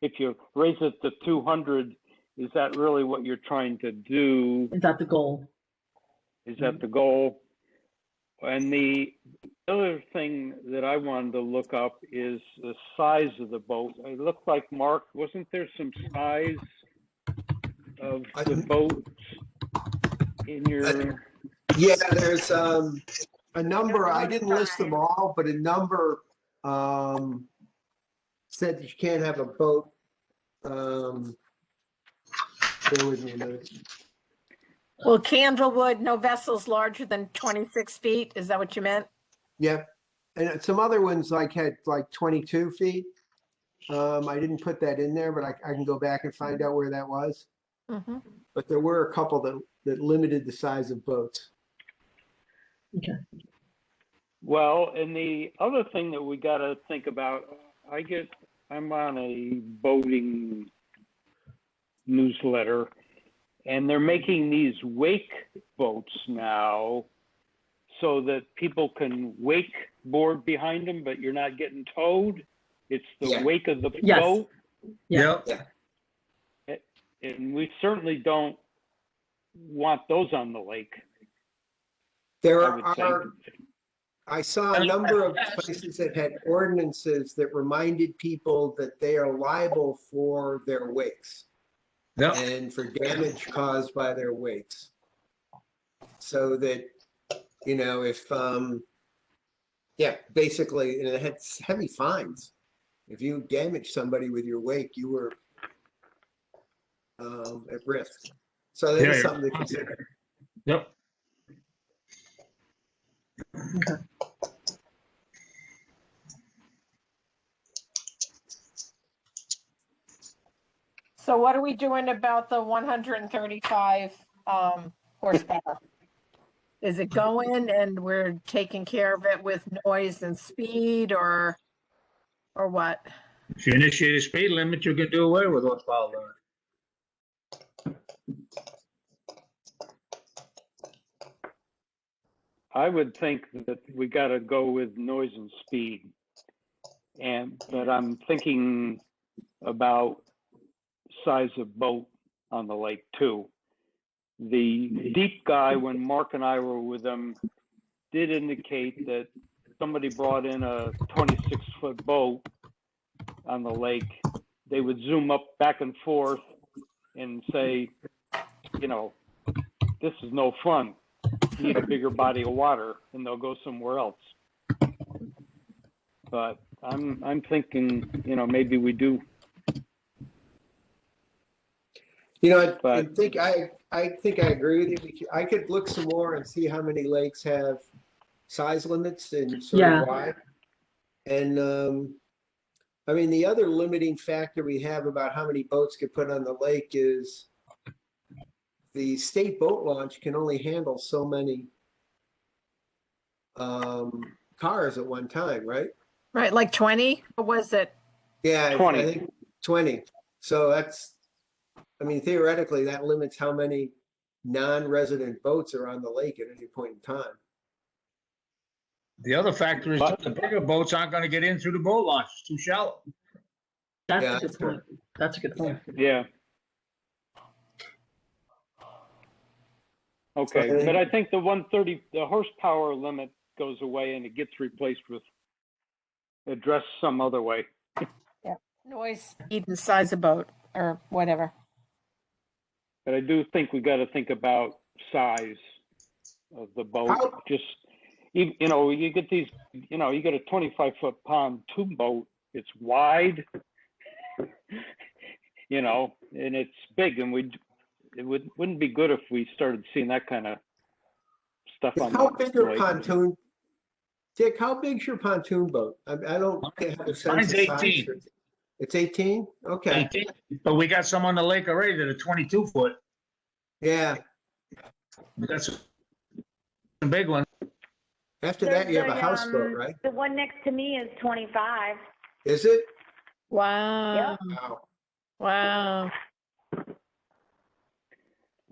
if you raise it to 200, is that really what you're trying to do? Is that the goal? Is that the goal? And the other thing that I wanted to look up is the size of the boat. It looked like, Mark, wasn't there some size of the boats in your? yeah, there's a number, I didn't list them all, but a number said that you can't have a boat. Bear with me a minute. Well, Candlewood, no vessels larger than 26 feet. Is that what you meant? Yeah, and some other ones had 22 feet. I didn't put that in there, but I can go back and find out where that was. Mhm. But there were a couple that limited the size of boats. Okay. Well, and the other thing that we got to think about, I'm on a boating newsletter, and they're making these wake boats now so that people can wake board behind them, but you're not getting towed. It's the wake of the boat. Yeah. And we certainly don't want those on the lake. There I would say. I saw a number of places that had ordinances that reminded people that they are liable for their wakes and for damage caused by their wakes. So that, if, basically, and it had heavy fines. If you damage somebody with your wake, you were at risk. So that's something to consider. Yep. Okay. So what are we doing about the 135 horsepower? Is it going and we're taking care of it with noise and speed or what? If you initiate a speed limit, you can do away with horsepower limit. I would think that we got to go with noise and speed. But I'm thinking about size of boat on the lake too. The deep guy, when Mark and I were with him, did indicate that somebody brought in a 26-foot boat on the lake. They would zoom up back and forth and say, this is no fun. You need a bigger body of water, and they'll go somewhere else. But I'm thinking, maybe we do. I think I think I agree with you. I could look some more and see how many lakes have size limits and sort Yeah. of why. And I mean, the other limiting factor we have about how many boats get put on the lake is the state boat launch can only handle so many cars at one time, right? Right, like 20, or was it? Yeah, 20. I think 20. So that's, I mean, theoretically, that limits how many non-resident boats are on the lake at any point in time. The other factor is But- the bigger boats aren't gonna get in through the boat launch. It's too shallow. That's Yeah, a good that's true. point. That's a good point. Yeah. Okay, So I but I think the 130, the horsepower limit goes away and it gets replaced with addressed some other way. Noise, speed, and size of boat, or whatever. But I do think we got to think about size of the boat. How- Just, you know, you get these, you know, you get a 25-foot pontoon boat. It's wide, you know, and it's big, and wouldn't be good if we started seeing that kind of stuff on How the big are lake. pontoon? Dick, how big's your pontoon boat? I don't have a sense Mine's of size. 18. It's 18? Okay. 18. But we got some on the lake already that are 22 foot. Yeah. We got some big ones. After that, you have a houseboat, right? The one next to me is 25. Is it? Wow, Wow. wow.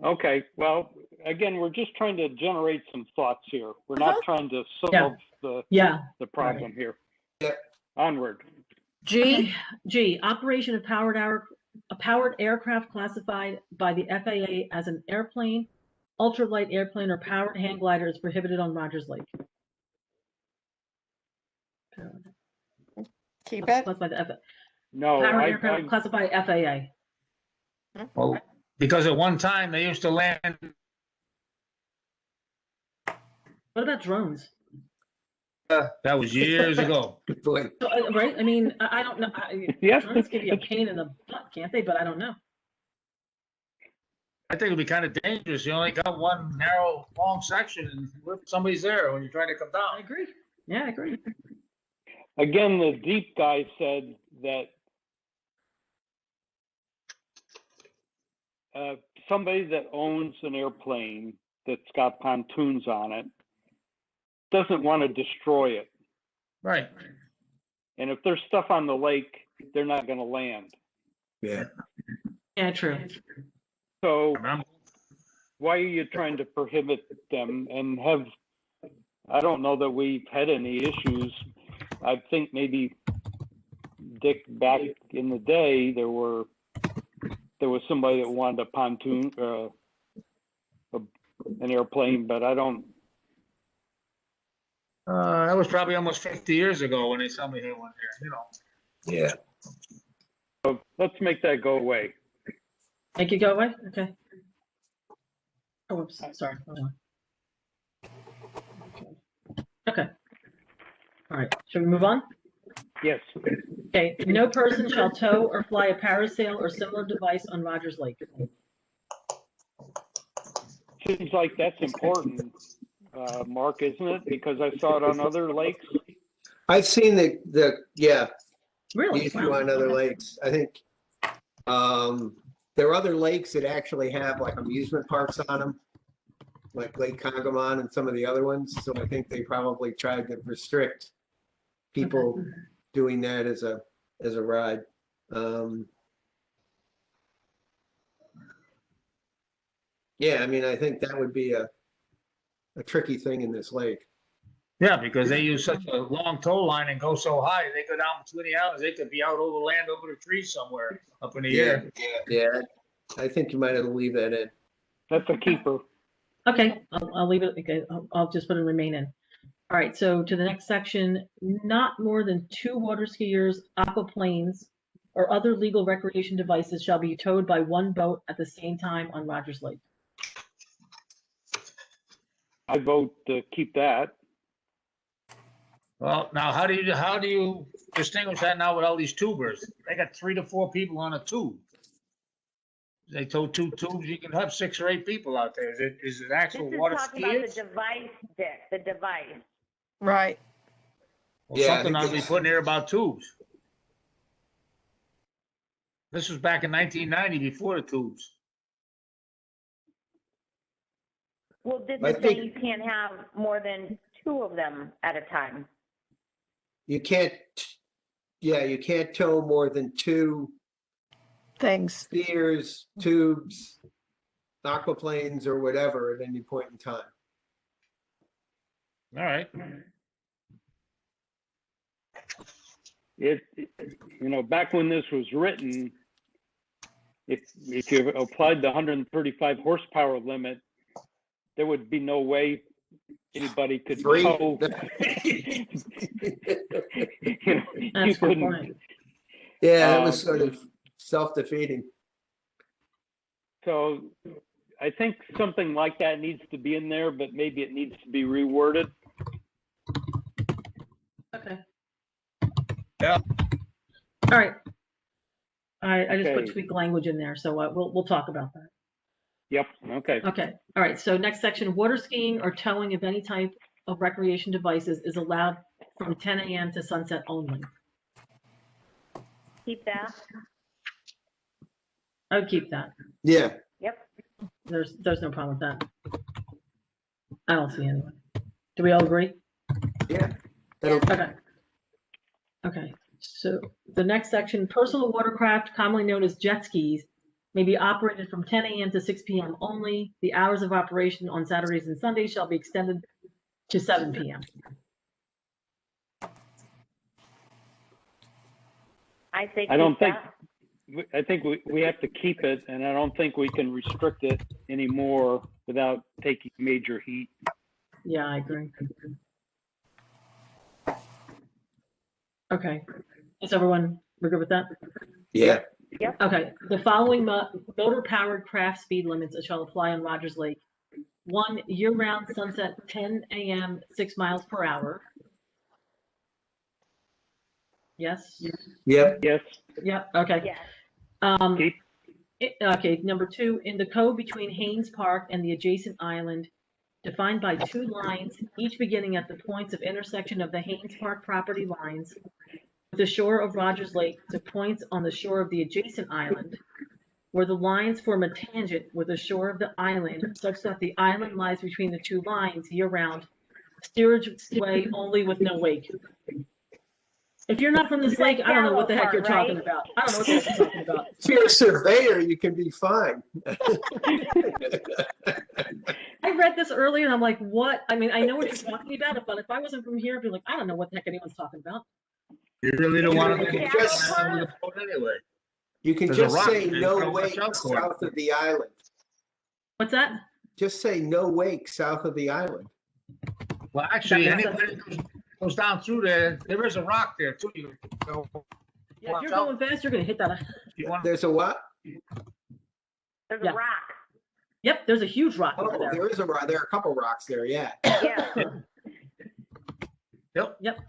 Okay, well, again, we're just trying to generate some thoughts here. We're not trying to solve Yeah. the problem here. Yeah. Onward. G, Okay. G, operation of a powered aircraft classified by the FAA as an airplane, ultralight airplane, or powered hang glider is prohibited on Rogers Lake. keep it. Classified by the FAA. No, Powered I, aircraft classified by FAA. Well, because at one time they used to land. What about drones? That was years ago. Boy. So, right? I mean, I don't know. Yes. Drones can be a pain in the butt, can't they? But I don't know. I think it'd be kind of dangerous. You only got one narrow, long section, and what if somebody's there when you're trying to come I down? agree. Yeah, I agree. again, the deep guy said that somebody that owns an airplane that's got pontoons on it doesn't want to destroy it. Right. And if there's stuff on the lake, they're not going to land. Yeah. Yeah, true. So I'm- why are you trying to prohibit them and have, I don't know that we've had any issues. I think maybe Dick, back in the day, there was somebody that wanted a pontoon, an airplane, but I don't, That was probably almost 50 years ago when somebody had one here, you know. Yeah. so let's make that go away. Make it go away? Okay. Oh, whoops. Sorry. Hold on. Okay. All right. Should we move on? Yes. Okay. No person shall tow or fly a parasail or similar device on Rogers Lake. Seems like that's important, Mark, isn't it? Because I saw it on other lakes. I've seen the Really? issue Wow. on other Okay. lakes. I think there are other lakes that actually have like amusement parks on them, like Lake Congamon and some of the other ones. So I think they probably tried to restrict people doing that as a ride. Yeah, I mean, I think that would be a tricky thing in this lake. Yeah, because they use such a long tow line and go so high, they go down between the islands, they could be out over land, over the trees somewhere up in the air. Yeah, I think you might have to leave that in. That's a keeper. Okay. I'll leave it. Okay. I'll just put it remain in. All right. So to the next section, not more than 2 water skiers, aquaplanes, or other legal recreation devices shall be towed by one boat at the same time on Rogers Lake. I vote to keep that. Well, now how do you distinguish that now with all these tubers? They got 3 to 4 people on a tube. They tow 2 tubes, you can have 6 or 8 people out there. Is it actual This is water talking about the skiers? device, Dick, the device. Right. Or Yeah, I something think I'll be it's- putting here about tubes. This was back in 1990, before the tubes. Well, this I is saying think- you can't have more than 2 of them at a time. You can't, yeah, you can't tow more than 2 Things. spheres, tubes, aquaplanes, or whatever at any point in time. All right. Back when this was written, if you applied the 135 horsepower limit, there would be no way anybody could Three. tow. You That's a good couldn't. point. Yeah, it was sort of self-defeating. So I think something like that needs to be in there, but maybe it needs to be reworded. Okay. Yeah. All right. I just put Okay. tweak language in there, so we'll talk about that. Yep, okay. Okay, all right, so next section, water skiing or towing of any type of recreation devices is allowed from 10 a.m. to sunset only. Keep that. I would keep that. Yeah, Yep. There's no problem with that. I don't see anyone. Do we all agree? yeah. That'll- Okay. Okay, so the next section, personal watercraft, commonly known as jet skis, may be operated from 10 a.m. to 6 p.m. only. The hours of operation on Saturdays and Sundays shall be extended to 7 p.m. I say I don't keep think, that. I think we have to keep it, and I don't think we can restrict it anymore without taking major heat. Yeah, I agree. Okay, is everyone, we're good with that? Yeah, Okay, the following motor-powered craft speed limits shall apply on Rogers Lake. 1, year-round sunset 10 a.m., 6 miles per hour. Yes? yep, Yes, Yep, okay. Yes. keep, Okay, number 2, in the cove between Haynes Park and the adjacent island, defined by 2 lines, each beginning at the points of intersection of the Haynes Park property lines with the shore of Rogers Lake to points on the shore of the adjacent island, where the lines form a tangent with the shore of the island, such that the island lies between the 2 lines year-round, steerage way only with no wake. If you're not from this lake, I don't know what the heck you're talking about. I don't know what the heck you're talking about. if you're a surveyor, you can be fine. I read this earlier and I'm like, what? I mean, I know what you're talking about, but if I wasn't from here, I'd be like, I don't know what the heck anyone's talking about. You really don't want to You be can just- on the boat anyway. You can There's a just rock say there, no you watch wake out for it. south of the island. What's that? Just say no wake south of the island. Well, actually, That makes anybody that goes down through there is a rock there too. You go, Yeah, if watch you're out. going fast, you're gonna hit that. You want- There's a what? There's Yeah. a rock. Yep, there's a huge rock over Oh, there. there is a rock. There are a couple rocks there, yeah. Yeah. Yep.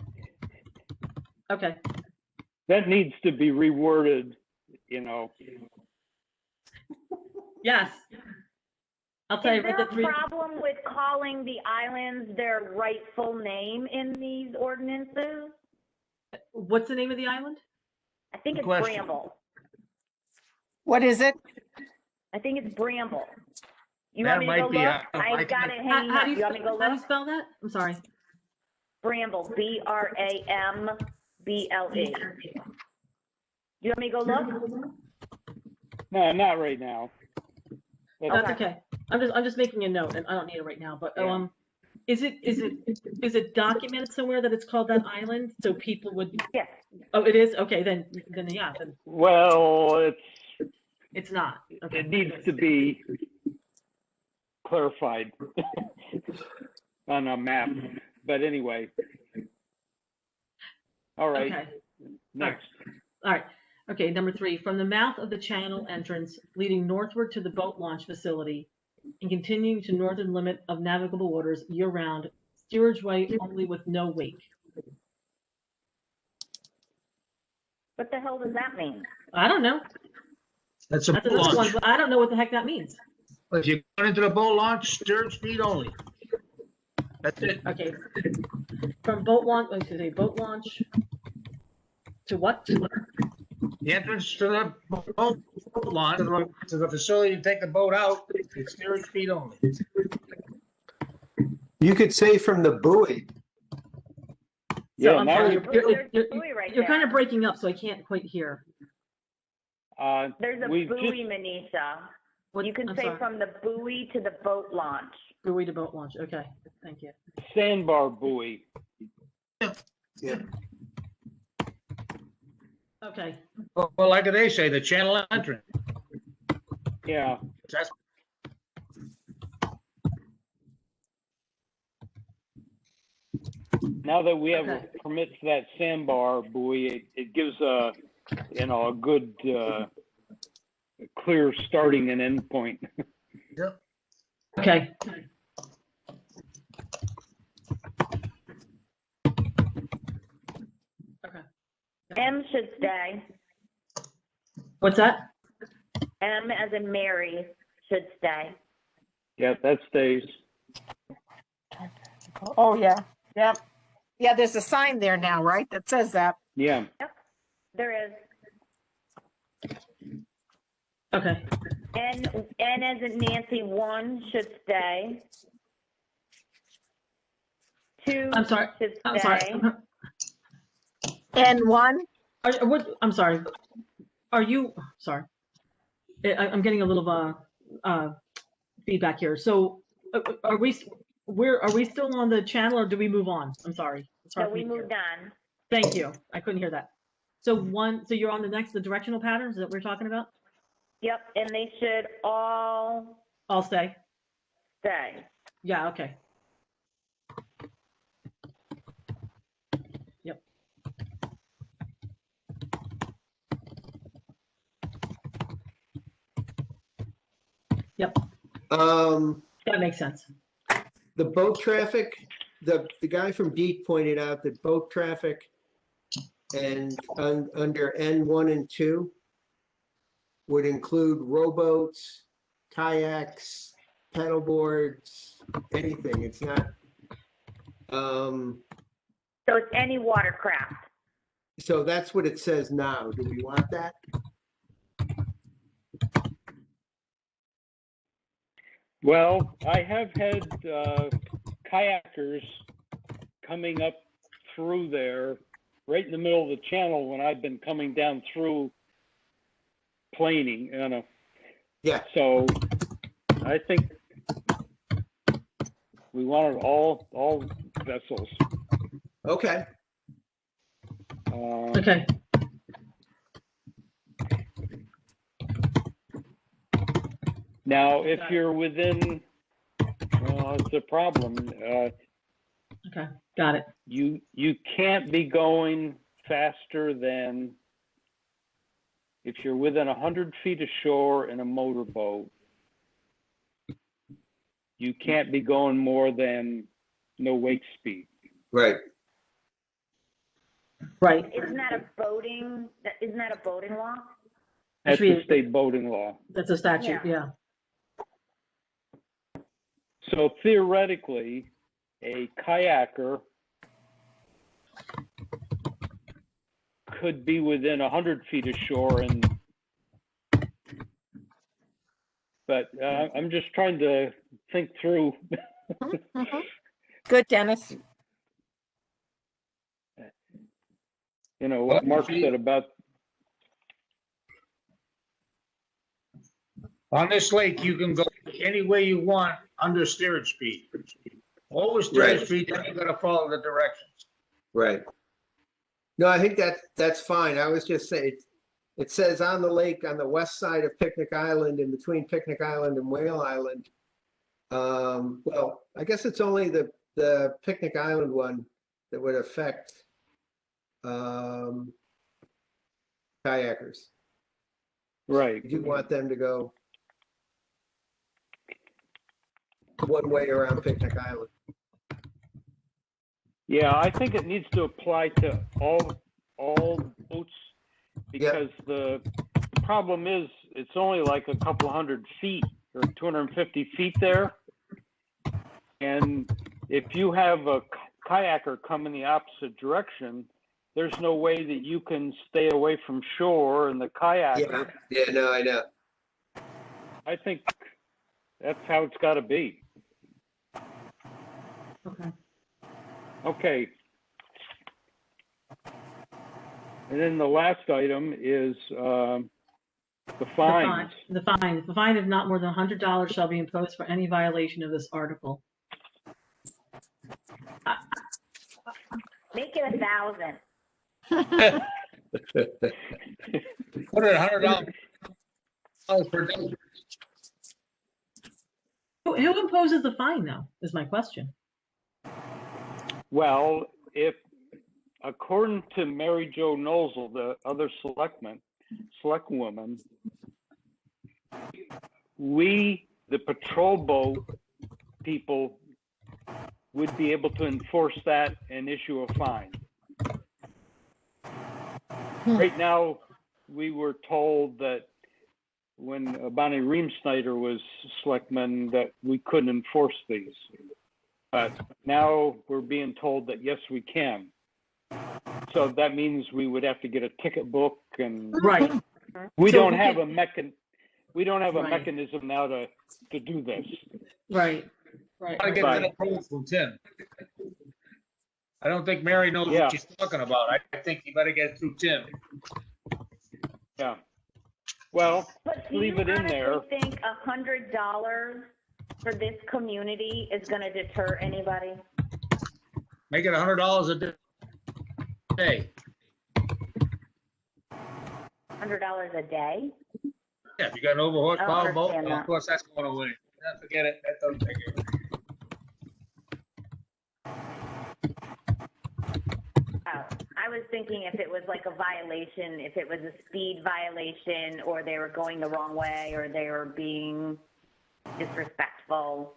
Okay, that needs to be reworded, yes. I'll tell you, Is right, there the a 3, problem with calling the islands their rightful name in these ordinances? what's the name of the island? I think Good it's question. Bramble. What is it? I think it's Bramble. You That want me to might go be, look? I I've got can- it hanging up. You want me to go how do you look? spell that? I'm sorry. Bramble, Bramble. You want me to go look? no, not right now. That's okay. I'm just making a note, and I don't need it right now, but, Yeah. is it documented somewhere that it's called that island? So people would, Yes. oh, it is? Okay, then yeah, then Well, it's not. Okay. it needs to be clarified on a map, but anyway. All right, Okay. next. All right. Okay, number 3, from the mouth of the channel entrance leading northward to the boat launch facility and continuing to northern limit of navigable waters year-round, steerage way only with no wake. What the hell does that mean? I don't know. That's a That's boat another one, launch. but I don't know what the heck that means. If you're going into the boat launch, stern speed only. That's it. Okay. From boat launch, let's say boat launch to what? The entrance to the boat launch, to the facility to take the boat out, it's stern speed only. You could say from the buoy. So Yeah, I'm now sorry, you- There's a buoy right you're kind there. of breaking up, so I can't quite hear. There's a we've buoy, just, Manisha. What, You can I'm say sorry. from the buoy to the boat launch. Buoy to boat launch. Okay, thank you. sandbar buoy. Yeah. Okay, Well, like they say, the channel entrance. Yeah. That's Now that we have Okay. a permit for that sandbar buoy, it gives a good, clear starting and end point. okay. Okay. M should stay. What's that? M as in Mary should stay. Yeah, that stays. Oh, yeah, yeah. Yeah, there's a sign there now, right, that says that. Yeah. There is. Okay, N as in Nancy, 1 should stay. 2 I'm sorry. should I'm sorry. stay. And one, What, I'm sorry. Are you, sorry. I'm getting a little feedback here. So are we still on the channel or do we move on? I'm sorry. It's hard So for we me to hear. moved on. Thank you. I couldn't hear that. So you're on the directional patterns that we're talking about? Yep, and they should all I'll stay. stay. Yeah, okay. Yep. Yep, that makes sense. The boat traffic, the guy from Deek pointed out that boat traffic and under N1 and 2 would include rowboats, kayaks, paddleboards, anything. It's not, So it's any watercraft. so that's what it says now. Do we want that? Well, I have had kayakers coming up through there right in the middle of the channel when I've been coming down through planing, Yeah. So I think we wanted all vessels. Okay. Okay, Now, if you're within, well, it's a problem. okay, got it. You can't be going faster than, if you're within 100 feet of shore in a motorboat, you can't be going more than no wake speed. Right. Right, Isn't that a boating law? That's Actually, the state boating law. that's a statute, Yeah. yeah. So theoretically, a kayaker could be within 100 feet of shore but I'm just trying to think through. good, Dennis. What Mark said about, on this lake, you can go any way you want under steerage speed. Over steerage Right. speed, then you gotta follow the directions. Right. No, I think that's fine. I was just saying, it says on the lake on the west side of Picnic Island and between Picnic Island and Whale Island. Well, I guess it's only the Picnic Island one that would affect kayakers. right. You want them to go one way around Picnic Island. Yeah, I think it needs to apply to all boats because the problem is it's only like a couple hundred feet or 250 feet there. And if you have a kayaker come in the opposite direction, there's no way that you can stay away from shore and the kayaker. Yeah, no, I know. I think that's how it's got to be. Okay. Okay. And then the last item is the fines. The fine of not more than $100 shall be imposed for any violation of this article. Make it 1,000. Put it $100 per day. Who imposes the fine, though, is my question. Well, if according to Mary Jo Nozel, the other selectwoman, we, the patrol boat people, would be able to enforce that and issue a fine. Right now, we were told that when Bonnie Ream-Snyder was selectman that we couldn't enforce these. But now we're being told that yes, we can. So that means we would have to get a ticket book, and Right. we So don't we have could- a Right. mechanism now to do this. Right. Right. I get Right. that approval from Tim. I don't think Mary knows Yeah. what she's talking about. I think you better get it through Tim. Yeah. Well, But do leave you it in there. honestly think $100 for this community is going to deter anybody? Make it $100 a day. $100 a day? Yeah, if you got an over I don't horsepower boat, understand well, that. of course, that's going away. Forget it. That doesn't take it. Oh, I was thinking if it was like a violation, if it was a speed violation, or they were going the wrong way, or they were being disrespectful.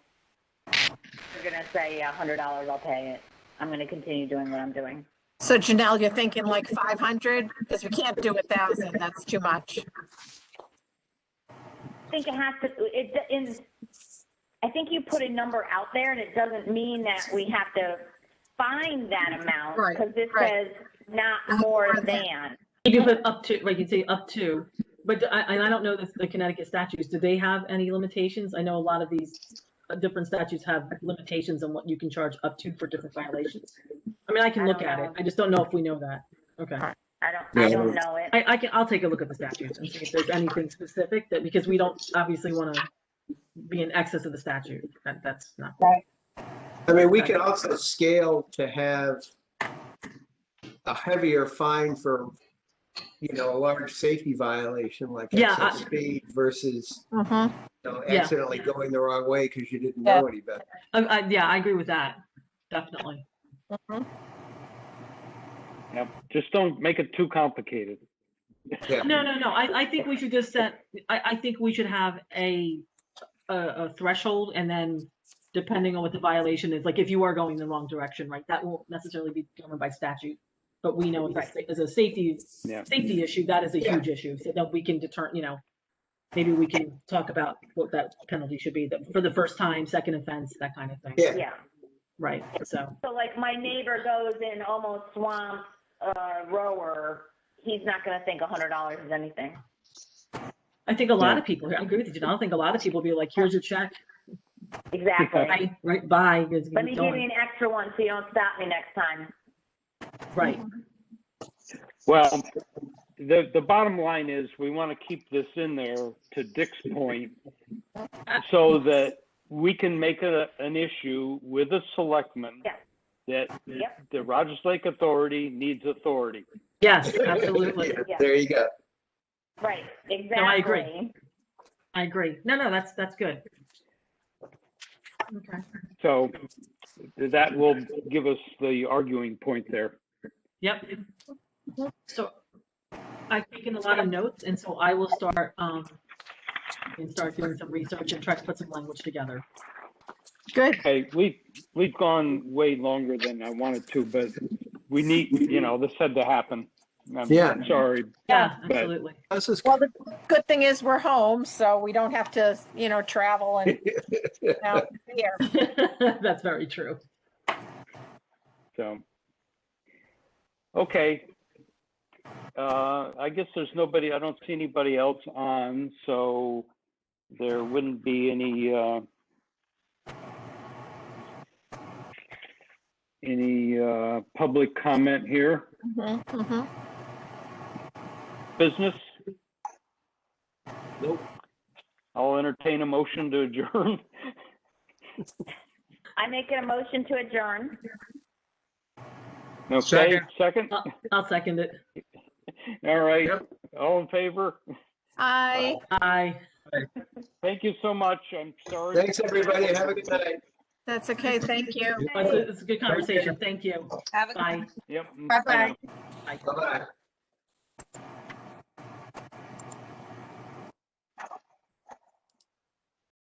You're gonna say, yeah, $100, I'll pay it. I'm gonna continue doing what I'm doing. So Janelle, you're thinking like 500? Because we can't do 1,000, that's too much. I think it has to, I think you put a number out there, and it doesn't mean that we have to find that amount, Right, because this right. says not more than. You can put up to, right, you can say up to, but I don't know the Connecticut statutes. Do they have any limitations? I know a lot of these different statutes have limitations on what you can charge up to for different violations. I mean, I can I look don't at know. it. I just don't know if we know that. Okay. I don't know it. I'll take a look at the statutes and see if there's anything specific that, because we don't obviously want to be in excess of the statute. That's not. Right. I mean, we can also scale to have a heavier fine for, a large safety violation, like Yeah, excess speed versus, Mhm. Yeah. accidentally going the wrong way because you didn't know any better. Yeah, I agree with that. Definitely. Mhm. Yeah, just don't make it too complicated. Yeah. No. I think we should just set, I think we should have a threshold, and then depending on what the violation is, like if you are going the wrong direction, right, that won't necessarily be determined by statute. But we know as a safety issue, that is a huge issue. So that we can maybe we can talk about what that penalty should be for the first time, second offense, that kind of thing. Yeah. Yeah. Right. So like my neighbor goes and almost swamps a rower, he's not gonna think $100 is anything. I think a lot of people, I agree with you, Jan. I think a lot of people be like, here's your check. Exactly. Right, bye. Let me give you an extra one so you don't stop me next time. Right. Well, the bottom line is we want to keep this in there, to Dick's point, so that we can make an issue with a selectman that the Rogers Lake Authority needs authority. Yes, absolutely. Yeah. There you go. Right, exactly. No, I agree. No, that's good. Okay. So that will give us the arguing point there. Yep. So I've taken a lot of notes, and so I will start doing some research and try to put some language together. Good. Okay, we've gone way longer than I wanted to, but we need, this had to happen. Yeah. I'm sorry. Yeah, But- absolutely. This is Well, the good thing is we're home, so we don't have to, travel and, be here. That's very true. So, okay. I guess there's nobody, I don't see anybody else on, so there wouldn't be any public comment here. Mhm, mhm. Business? Nope. I'll entertain a motion to adjourn. I make a motion to adjourn. Okay, second? I'll second it. All right, Yep. all in favor? Aye. Aye. Thank you so much. I'm sorry. Thanks, everybody. Have a good night. That's okay. Thank you. It's a good conversation. Thank you. Have a good Bye. Yep. Bye-bye. Bye. Bye-bye.